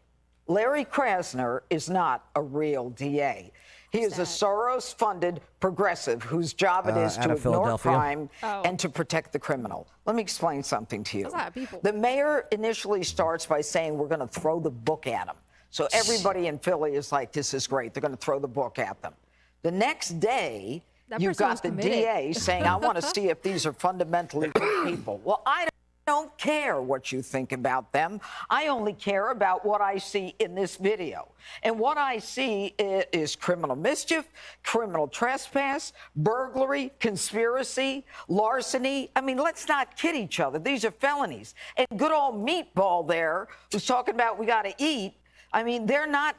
Larry Krasner is not a real DA. He is a Soros-funded progressive whose job it is out to of ignore Philadelphia? crime and to protect the criminal. Let me explain something to you. That's a lot of people. The mayor initially starts by saying we're going to throw the book at him. So everybody in Philly is like, this is great. They're going to throw the book at them. The next day, That you've person was got the committed. DA saying, I want to see if these are fundamentally good people. Well, I don't care what you think about them. I only care about what I see in this video. And what I see is criminal mischief, criminal trespass, burglary, conspiracy, larceny. I mean, let's not kid each other. These are felonies. And good old Meatball there, who's talking about we got to eat. I mean, they're not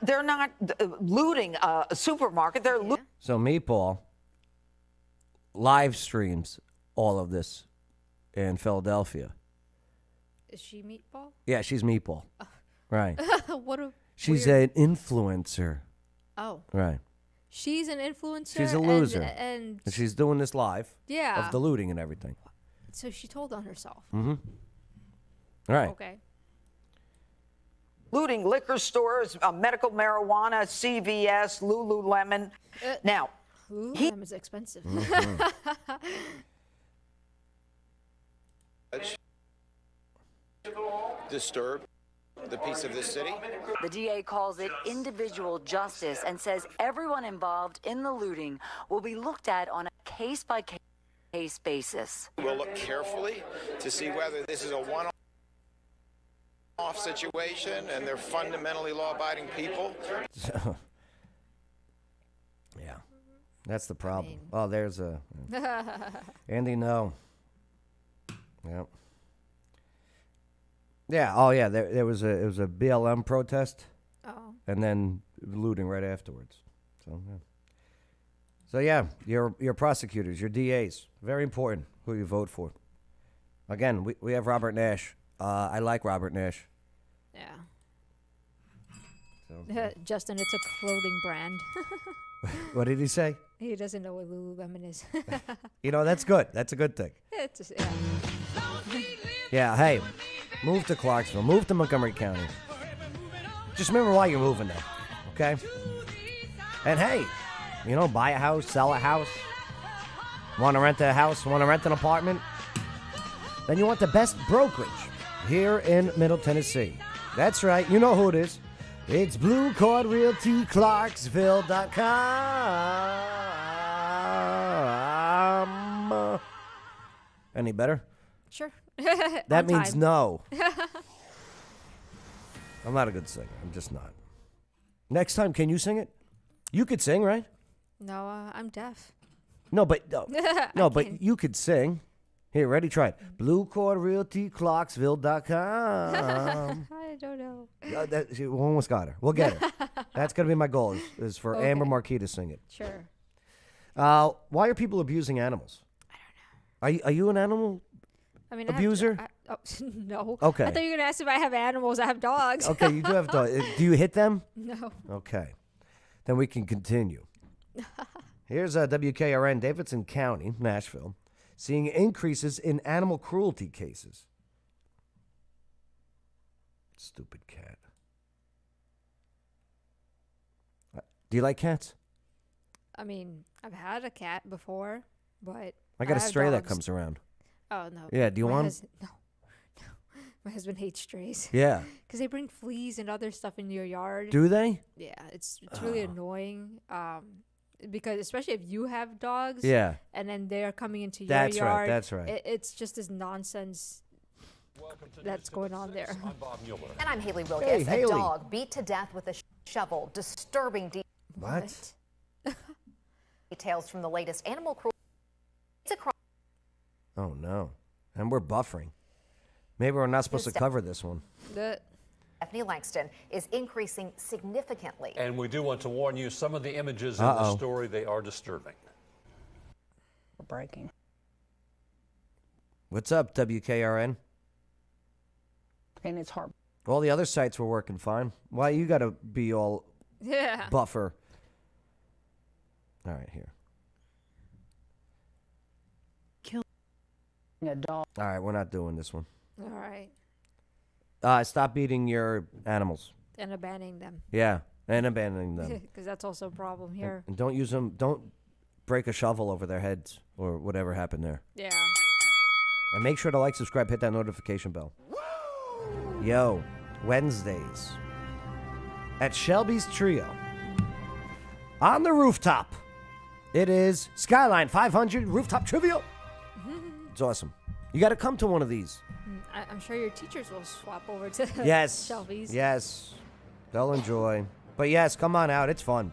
looting a supermarket. They're looting. So Meatball live streams all of this in Philadelphia. Is she Meatball? Yeah, she's Meatball. Right. What a She's weird- an influencer. Oh. Right. She's an influencer. She's a loser. And she's doing this live. Yeah. Of the looting and everything. so she told on herself. Mm-hmm. Right. Okay. Looting liquor stores, medical marijuana, CVS, Lululemon. Now, Lululemon's expensive. Disturb the peace of this city. The DA calls it individual justice and says everyone involved in the looting will be looked at on a case-by-case basis. We'll look carefully to see whether this is a one-off situation and they're fundamentally law-abiding people. Yeah. That's the problem. Oh, there's a Andy. No. Yep. Yeah. Oh, yeah. There was it was a BLM protest. Oh. And then looting right afterwards. So yeah. So yeah, your prosecutors, your DAs, very important who you vote for. Again, we have Robert Nash. I like Robert Nash. Yeah. So. Justin, it's a clothing brand. What did he say? He doesn't know what Lululemon is. That's good. That's a good thing. It's just, yeah. Yeah, hey, move to Clarksville. Move to Montgomery County. Just remember why you're moving there, okay? And hey, buy a house, sell a house. Want to rent a house? Want to rent an apartment? then you want the best brokerage here in Middle Tennessee. That's right. You know who it is. It's Blue Cord Realty, Clarksville.com. Any better? Sure. That means no. I'm not a good singer. I'm just not. Next time, can you sing it? You could sing, right? No, I'm deaf. No, but no, but can't. you could sing. Here, ready? Try it. Blue Cord Realty, Clarksville.com. I don't know. We almost got her. We'll get her. That's going to be my goal, is for Okay. Amber Marquis to sing it. Sure. Why are people abusing animals? I don't know. Are you an animal I mean, abuser? No. Okay. I thought you were going to ask if I have animals. I have dogs. Okay, you do have dogs. Do you hit them? No. Okay. Then we can continue. Here's WKRN, Davidson County, Nashville, seeing increases in animal cruelty cases. Stupid cat. Do you like cats? I mean, I've had a cat before, but I got a have stray that dogs. comes around. Oh, no. Yeah, do you want 'em? No. My husband hates strays. Yeah. Because they bring fleas and other stuff into your yard. Do they? Yeah, it's really annoying. Because especially if you have dogs. Yeah. And then they're coming into That's your right, yard. that's right. It's just this nonsense that's going on there. And I'm Haley Wilkes. Hey, Haley. A dog beat to death with a shovel. Disturbing What? details from the latest animal cruelty. It's a crime. Oh, no. And we're buffering. Maybe we're not supposed to cover this one. Stephanie Langston is increasing significantly. And we do want to warn you, some of the images in the story, they are disturbing. Breaking. What's up, WKRN? And it's hard. All the other sites were working fine. Why you got to be all Yeah. buffer? All right, here. Killing a dog. All right, we're not doing this one. All right. Stop beating your animals. And abandoning them. Yeah, and abandoning them. Because that's also a problem here. And don't use them. Don't break a shovel over their heads or whatever happened there. Yeah. And make sure to like, subscribe, hit that notification bell. Yo, Wednesdays at Shelby's Trio on the rooftop. It is Skyline 500 Rooftop Trivia. It's awesome. You got to come to one of these. I'm sure your teachers will swap over to Yes. Shelby's. Yes. They'll enjoy. But yes, come on out. It's fun.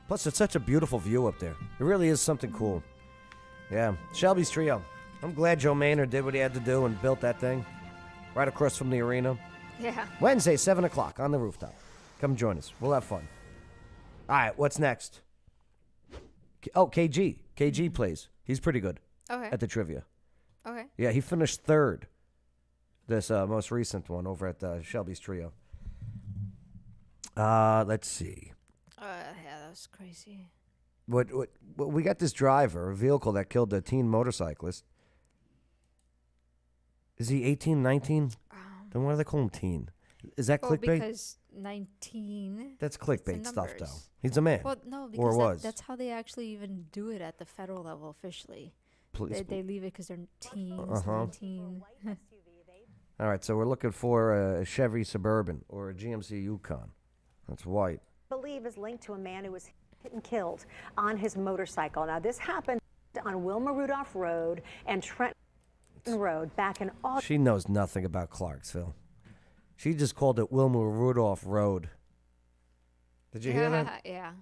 Plus, it's such a beautiful view up there. It really is something cool. Yeah. Shelby's Trio. I'm glad Joe Maynard did what he had to do and built that thing right across from the arena. Yeah. Wednesday, 7 o'clock on the rooftop. Come join us. We'll have fun. All right, what's next? Oh, KG. KG plays. He's pretty good Okay. at the trivia. Okay. Yeah, he finished third. This most recent one over at Shelby's Trio. Let's see. Yeah, that was crazy. What we got this driver, a vehicle that killed a teen motorcyclist. Is he 18, 19? Then why do they call him teen? Is that Well, clickbait? because 19. That's it's clickbait the stuff, though. numbers. He's a man. Well, no, or because was. that's how they actually even do it at the federal level officially. Please. They leave it because they're teens, Uh-huh. 19. All right, so we're looking for a Chevy Suburban or a GMC Yukon. That's white. Believe is linked to a man who was hit and killed on his motorcycle. Now, this happened on Wilma Rudolph Road and Trenton Road back in August. She knows nothing about Clarksville. She just called it Wilma Rudolph Road. Did you hear that? Yeah.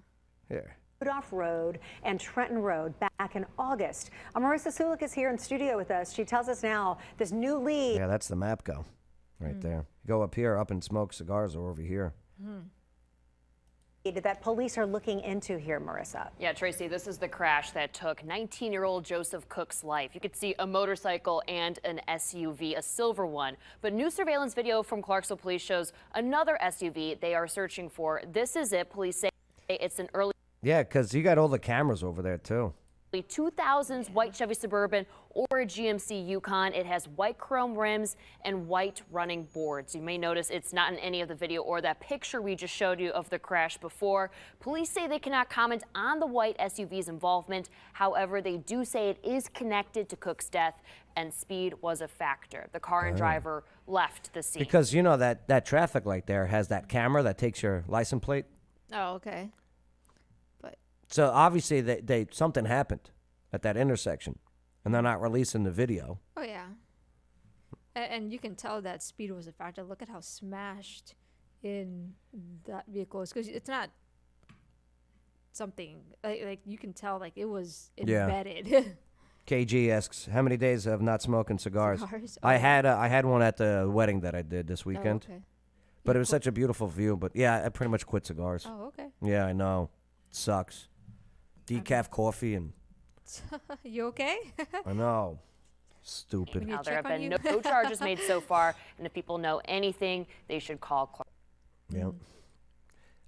Here. Rudolph Road and Trenton Road back in August. Marissa Sulik is here in studio with us. She tells us now this new lead. Yeah, that's the map go. Right there. Go up here, up and smoke cigars, or over here. That police are looking into here, Marissa. Yeah, Tracy, this is the crash that took 19-year-old Joseph Cook's life. You could see a motorcycle and an SUV, a silver one. But new surveillance video from Clarksville Police shows another SUV they are searching for. This is it. Police say it's an early... Yeah, because you got all the cameras over there, too. 2000s white Chevy Suburban or a GMC Yukon. It has white chrome rims and white running boards. You may notice it's not in any of the video or that picture we just showed you of the crash before. Police say they cannot comment on the white SUV's involvement. However, they do say it is connected to Cook's death and speed was a factor. The car and driver left the scene. Because you know that traffic light there has that camera that takes your license plate. Oh, okay. So obviously they something happened at that intersection, and they're not releasing the video. Oh yeah. And you can tell that speed was a factor. Look at how smashed in that vehicle is, because it's not something like you can tell like it was embedded. Yeah. KG asks, how many days of not smoking cigars? Cigars? I had one at the wedding that I did this weekend. Oh, okay. But it was such a beautiful view. But yeah, I pretty much quit cigars. Oh, okay. Yeah, I know. It sucks. Decaf coffee and. You okay? I know. Stupid. Now, there have been no charges made so far, and if people know anything, they should call Clark. Yeah.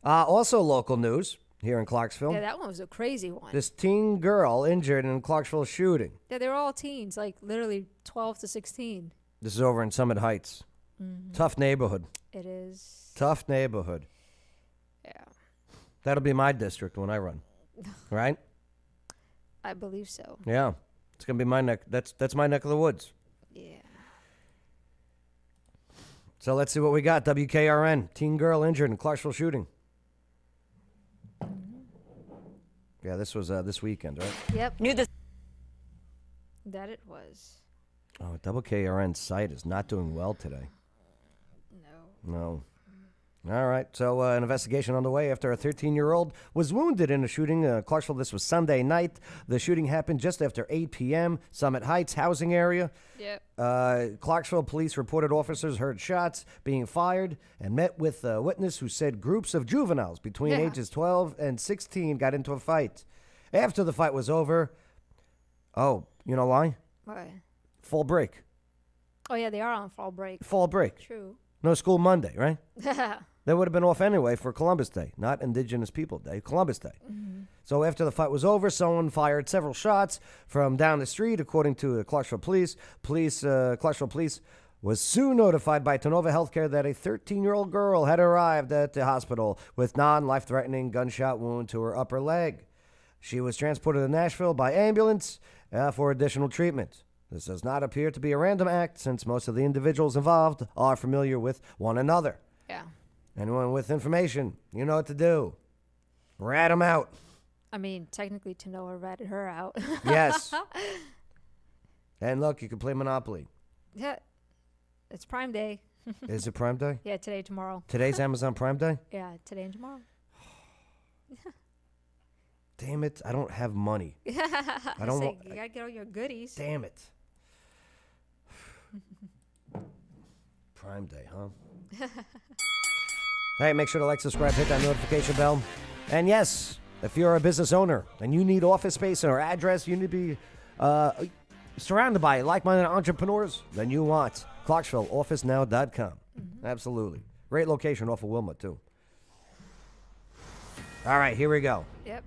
Also, local news here in Clarksville. Yeah, that one was a crazy one. This teen girl injured in Clarksville shooting. Yeah, they were all teens, like literally 12 to 16. This is over in Summit Heights. Tough neighborhood. It is. Tough neighborhood. Yeah. That'll be my district when I run. Right? I believe so. Yeah. It's going to be my neck. That's my neck of the woods. Yeah. So let's see what we got. WKRN. Teen girl injured in Clarksville shooting. Yeah, this was this weekend, right? Yep. Knew this. That it was. Oh, WKRN site is not doing well today. No. All right. So an investigation underway after a 13-year-old was wounded in a shooting in Clarksville. This was Sunday night. The shooting happened just after 8 p.m. Summit Heights housing area. Yep. Clarksville police reported officers heard shots being fired and met with a witness who said groups of juveniles between ages 12 and 16 got into a fight. After the fight was over, oh, you know why? Why? Fall break. Oh, yeah, they are on fall break. Fall break. True. No school Monday, right? They would have been off anyway for Columbus Day, not Indigenous People Day, Columbus Day. So after the fight was over, someone fired several shots from down the street, according to Clarksville Police. Clarksville Police was soon notified by Tenova Healthcare that a 13-year-old girl had arrived at the hospital with non-life-threatening gunshot wound to her upper leg. She was transported to Nashville by ambulance for additional treatment. This does not appear to be a random act, since most of the individuals involved are familiar with one another. Yeah. Anyone with information, you know what to do. Rat them out. I mean, technically, Tanoa ratted her out. Yes. And look, you can play Monopoly. Yeah. It's Prime Day. Is it Prime Day? Yeah, today, tomorrow. Today's Amazon Prime Day? Yeah, today and tomorrow. Damn it, I don't have money. I don't want. You gotta get all your goodies. Damn it. Prime Day, huh? Hey, make sure to like, subscribe, hit that notification bell. And yes, if you're a business owner and you need office space or address, you need to be surrounded by like-minded entrepreneurs, then you want ClarksvilleOfficeNow.com. Absolutely. Great location off of Wilma, too. All right, here we go. Yep.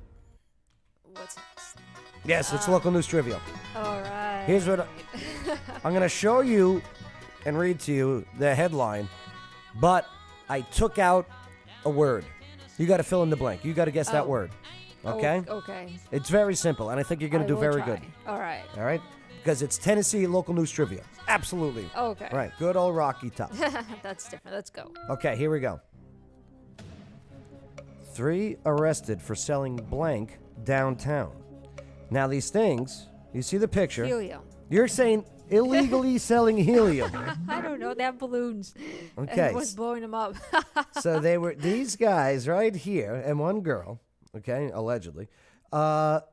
What's next? Yes, it's local news trivia. All right. Here's what I'm going to show you and read to you the headline, but I took out a word. You got to fill in the blank. You got to guess that word. Okay? Okay. It's very simple, and I think you're going to do very good. All right. All right? Because it's Tennessee local news trivia. Absolutely. Okay. Right. Good old Rocky Top. That's different. Let's go. Okay, here we go. 3 arrested for selling blank downtown. Now, these things, you see the picture. Helium. You're saying illegally selling helium. I don't know. They have balloons. Okay. And was blowing them up. So they were, these guys right here, and one girl, okay, allegedly, were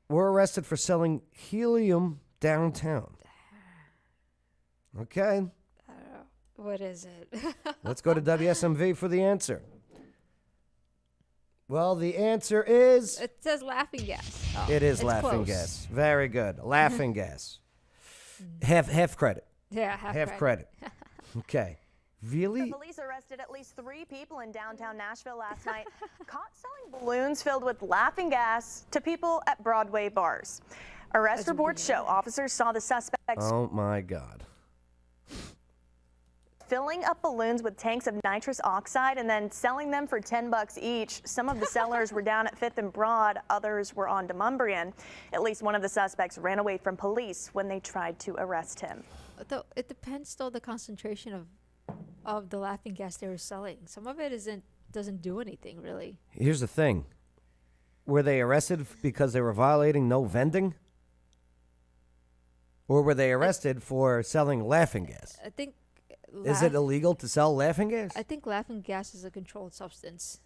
arrested for selling helium downtown. Okay. What is it? Let's go to WSMV for the answer. Well, the answer is... It says laughing gas. Oh, it is it's laughing close. gas. Very good. Laughing gas. Half credit. Yeah, half credit. Okay. Really? Police arrested at least 3 people in downtown Nashville last night, caught selling balloons filled with laughing gas to people at Broadway bars. Arrest reports show officers saw the suspects Oh my God. filling up balloons with tanks of nitrous oxide and then selling them for $10 each. Some of the sellers were down at 5th and Broad, others were on Demonbreun. At least one of the suspects ran away from police when they tried to arrest him. Though it depends still the concentration of the laughing gas they were selling. Some of it doesn't do anything really. Here's the thing. Were they arrested because they were violating no vending? Or were they arrested for selling laughing gas? I think. Is it illegal to sell laughing gas? I think laughing gas is a controlled substance.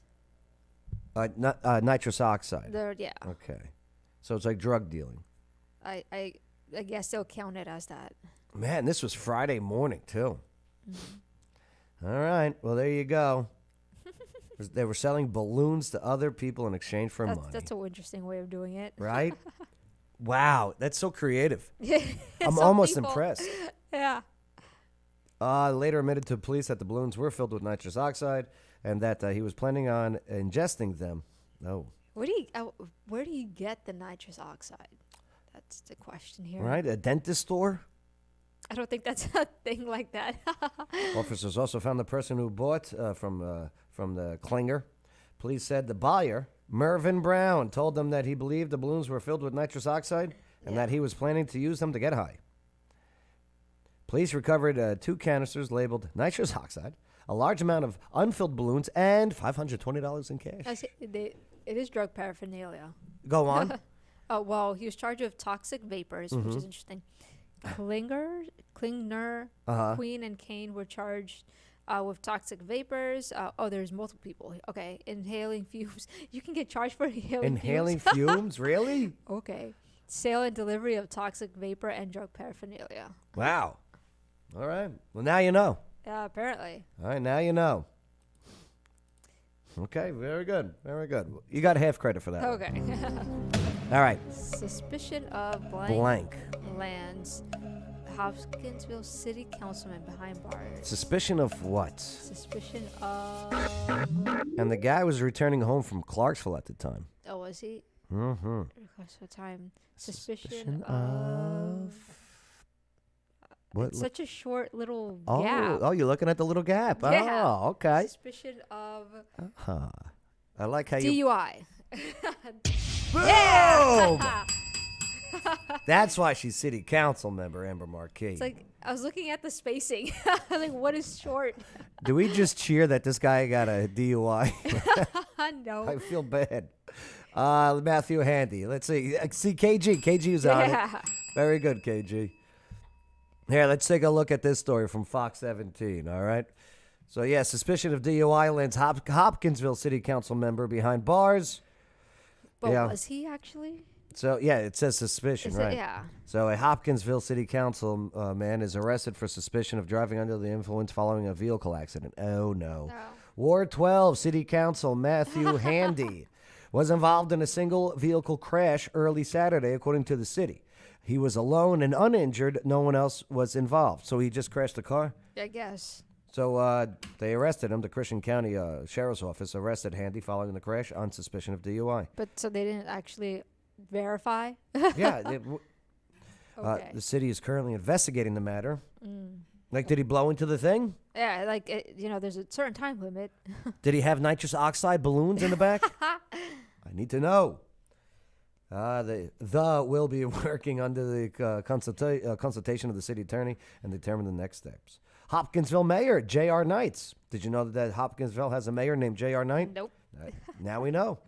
Nitrous oxide. Yeah. Okay. So it's like drug dealing. I guess they'll count it as that. Man, this was Friday morning, too. All right. Well, there you go. They were selling balloons to other people in exchange for money. That's an interesting way of doing it. Right? Wow. That's so creative. Yeah, I'm some almost people- impressed. Yeah. Later admitted to police that the balloons were filled with nitrous oxide and that he was planning on ingesting them. Oh. Where do you get the nitrous oxide? That's the question here. Right? A dentist store? I don't think that's a thing like that. Officers also found the person who bought from the Klinger. Police said the buyer, Mervyn Brown, told them that he believed the balloons were filled with nitrous oxide and that he was planning to use them to get high. Police recovered 2 canisters labeled nitrous oxide, a large amount of unfilled balloons, and $520 in cash. It is drug paraphernalia. Go on. Oh, well, he was charged with toxic vapors, which Mhm. is interesting. Klinger, Uh-huh. Queen, and Kane were charged with toxic vapors. There's multiple people. Okay, inhaling fumes. You can get charged for Inhaling fumes. fumes? Really? Okay. Sale and delivery of toxic vapor and drug paraphernalia. Wow. All right. Well, now you know. Yeah, apparently. All right, now you know. Okay, very good. Very good. You got half credit for that. one. Okay. All right. Suspicion of Blank. lands. Hopkinsville City Councilman behind bars. Suspicion of what? Suspicion of. And the guy was returning home from Clarksville at the time. Oh, was he? Mm-hmm. What time? Suspicion of. What? It's such a short little Oh, gap. oh, you're looking at the little gap. Yeah. Oh, okay. Suspicion of Huh. I like how you. DUI. Boom! That's why she's city council member, Amber Marquis. It's like I was looking at the spacing. I'm like, what is short? Do we just cheer that this guy got a DUI? No. I feel bad. Matthew Handy. Let's see. See, KG. KG was on Yeah. it. Very good, KG. Here, let's take a look at this story from Fox 17, all right? So, yeah, suspicion of DUI lands Hopkinsville City Council member behind bars. But Yeah. was he actually? So, yeah, it says suspicion, Is it- right? yeah. So, a Hopkinsville City Council man is arrested for suspicion of driving under the influence following a vehicle accident. Oh, no. Ward 12 City Council Matthew Handy was involved in a single vehicle crash early Saturday, according to the city. He was alone and uninjured. No one else was involved. So he just crashed the car? I guess. So they arrested him. The Christian County Sheriff's Office arrested Handy following the crash on suspicion of DUI. But so they didn't actually verify? Yeah. Okay. The city is currently investigating the matter. Mm. Like, did he blow into the thing? Yeah, like, there's a certain time limit. Did he have nitrous oxide balloons in the back? I need to know. The will be working under the consultation of the city attorney and determine the next steps. Hopkinsville Mayor J.R. Knights. Did you know that Hopkinsville has a mayor named J.R. Knight? Nope. Now we know.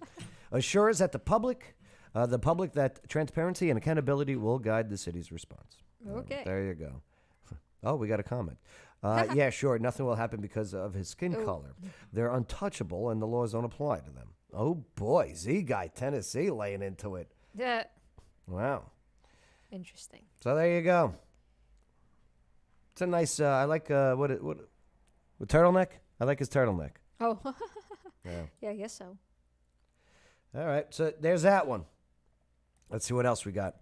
Assures that the public that transparency and accountability will guide the city's response. Okay. There you go. Oh, we got a comment. Yeah, sure. Nothing will happen because of his skin color. They're untouchable, and the laws don't apply to them. Oh, boy. Z-Guy, Tennessee, laying into it. Yeah. Wow. Interesting. So there you go. It's a nice, I like, what turtleneck? I like his turtleneck. Oh. Yeah. Yeah, I guess so. All right. So there's that one. Let's see what else we got.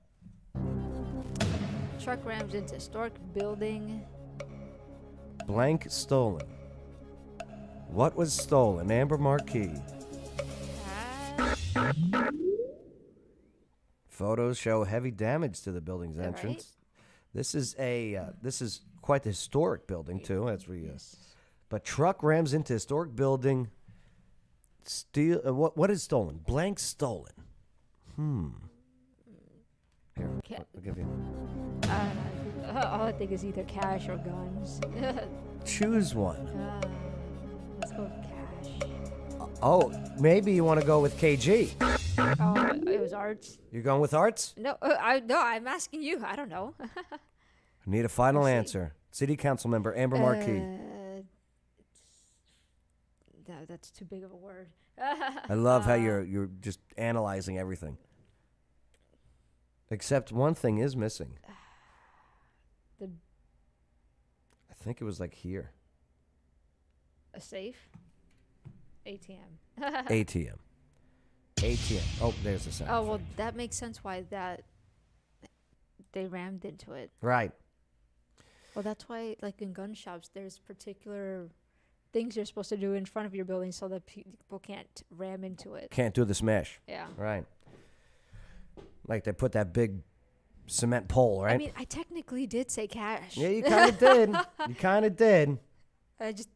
Truck rams into historic building. Blank stolen. What was stolen? Amber Markey. Photos show heavy damage to the building's entrance. Right? This is quite the historic building too. That's where but truck rams into historic building. What is stolen? Blank stolen. Here, I'll give you. All I think is either cash or guns. Choose one. Let's go with cash. Oh, maybe you want to go with KG. Oh, it was arts. You're going with arts? No, I'm asking you. I don't know. I need a final answer. City Council member Amber Markey. No, that's too big of a word. I love how you're just analyzing everything. Except one thing is missing. I think it was like here. A safe? ATM. ATM. Oh, there's the second. Oh, well, that makes sense why they rammed into it. Right. Well, that's why, like in gun shops, there's particular things you're supposed to do in front of your building so that people can't ram into it. Can't do the smash. Yeah. Right. Like they put that big cement pole, right? I mean, I technically did say cash. Yeah, you kind of did. You kind of did. I just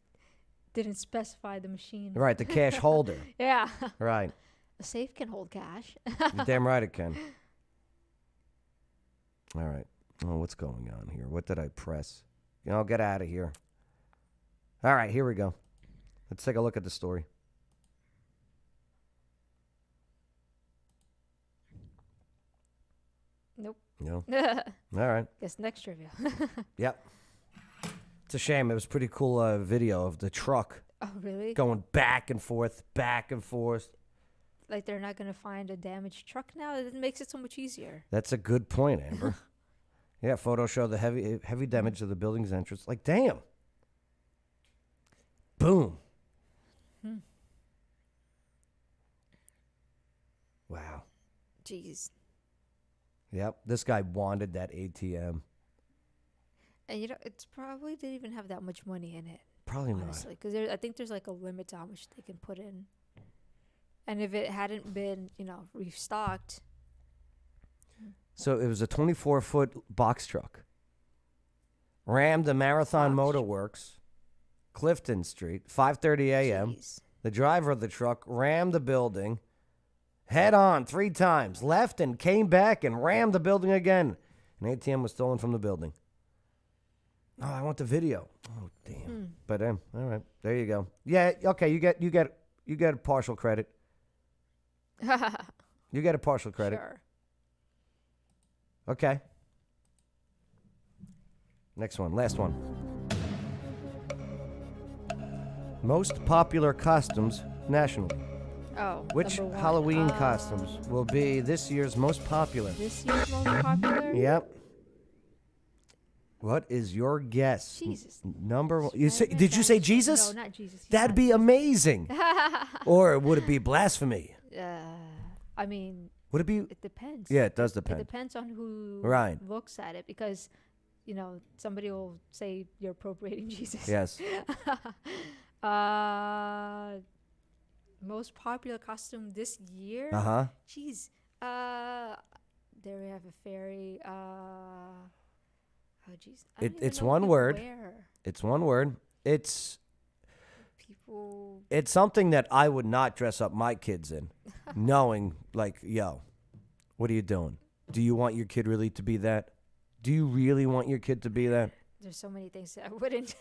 didn't specify the machine. Right, the cash holder. Yeah. Right. A safe can hold cash. You're damn right it can. All right. Oh, what's going on here? What did I press? Get out of here. All right, here we go. Let's take a look at the story. Nope. No. All right. Guess next trivia. Yep. It's a shame. It was a pretty cool video of the truck. Oh, really? Going back and forth, back and forth. Like they're not going to find a damaged truck now? It makes it so much easier. That's a good point, Amber. Yeah, photos show the heavy damage to the building's entrance. Like, damn. Boom. Wow. Jeez. Yep, this guy wanted that ATM. And it's probably didn't even have that much money in it. Probably honestly, because I think there's like a limit to how much they can put in. And if it hadn't been, restocked. So it was a 24-foot box truck. Rammed the Marathon Motor Works, Clifton Street, 5:30 a.m. The driver of the truck rammed the building head on 3 times, left and came back and rammed the building again. An ATM was stolen from the building. Oh, I want the video. Oh, damn. But all right, there you go. Yeah, okay, you get a partial credit. You get a partial credit. Sure. Okay. Next one, last one. Most popular costumes nationally. Oh. Which Halloween costumes will be this year's most popular? This year's most popular? Yep. What is your guess? Jesus. Number one. Did you say Jesus? No, not Jesus. That'd be amazing. Or would it be blasphemy? I mean, would it be? It depends. Yeah, it does depend. It depends on who looks at it because, somebody will say you're appropriating Jesus. Yes. Most popular costume this year? Uh-huh. Jeez. There we have a fairy. Oh, jeez. It's one word. It's one word. It's people. It's something that I would not dress up my kids in, knowing like, yo, what are you doing? Do you want your kid really to be that? Do you really want your kid to be that? There's so many things that I wouldn't.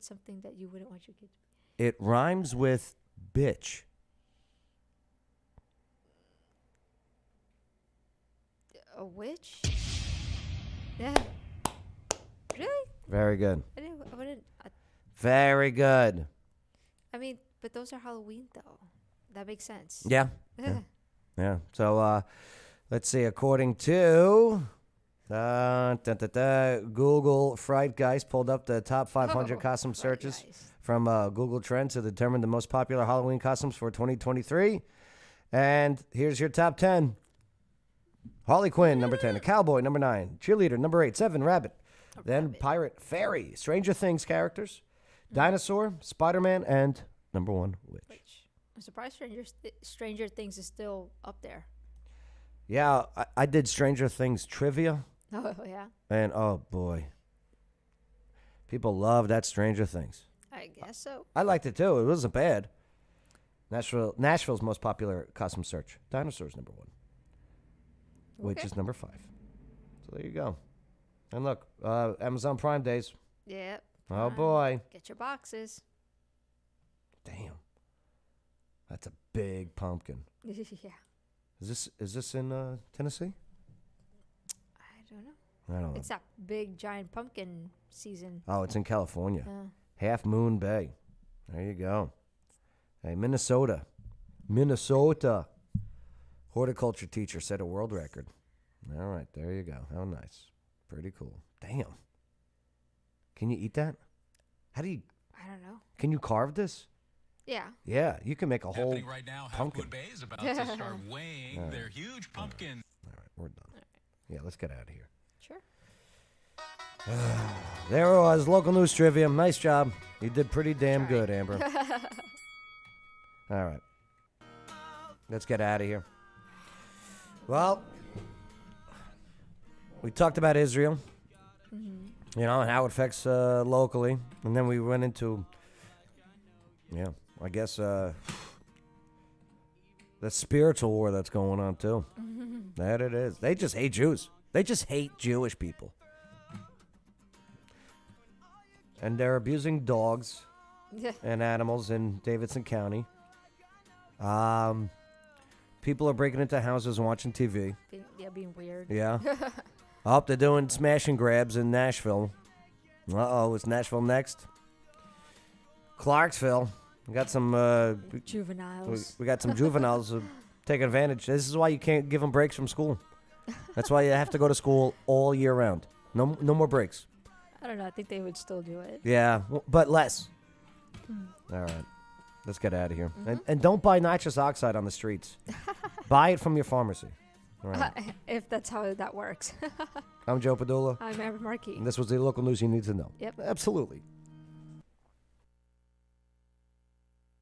Something that you wouldn't want your kid to be. It rhymes with bitch. A witch? Yeah. Really? Very good. I wouldn't. Very good. I mean, but those are Halloween, though. That makes sense. Yeah. Yeah. So, let's see. According to Google, Fright Guys pulled up the top 500 costume searches from Google Trends to determine the most popular Halloween costumes for 2023. And here's your top 10. Harley Quinn, number 10. A cowboy, number 9. Cheerleader, number 8. 7. Rabbit. Then pirate, fairy, Stranger Things characters, dinosaur, Spider-Man, and number one, witch. I'm surprised Stranger Things is still up there. Yeah, I did Stranger Things trivia. Oh, yeah. And oh boy, people love that Stranger Things. I guess so. I liked it too. It wasn't bad. Nashville's most popular costume search. Dinosaurs number 1. Witch is number 5. So there you go. And look, Amazon Prime days. Yep. Oh boy. Get your boxes. Damn. That's a big pumpkin. Yeah. Is this in Tennessee? I don't know. I don't know. It's that big giant pumpkin season. Oh, it's in California. Half Moon Bay. There you go. Hey, Minnesota. Horticulture teacher set a world record. All right, there you go. How nice. Pretty cool. Damn. Can you eat that? How do you? I don't know. Can you carve this? Yeah. Yeah, you can make a whole right now, pumpkin. Half Moon Bay is about to start weighing their huge pumpkin. All right, we're done. Yeah, let's get out of here. Sure. There it was, local news trivia. Nice job. You did pretty damn good, Amber. All right. Let's get out of here. Well, we talked about Israel, you know, and how it affects locally. And then we went into, I guess, the spiritual war that's going on, too. That it is. They just hate Jews. They just hate Jewish people. And they're abusing dogs and animals in Davidson County. People are breaking into houses and watching TV. Being weird. Yeah. Oh, they're doing smash and grabs in Nashville. Uh-oh, is Nashville next? Clarksville. We got some juveniles. We got some juveniles taking advantage. This is why you can't give them breaks from school. That's why you have to go to school all year round. No more breaks. I don't know. I think they would still do it. Yeah, but less. All right. Let's get out of here. And don't buy nitrous oxide on the streets. Buy it from your pharmacy. All right. If that's how that works. I'm Joe Padula. I'm Amber Markey. And this was the local news you need to know. Yep. Absolutely.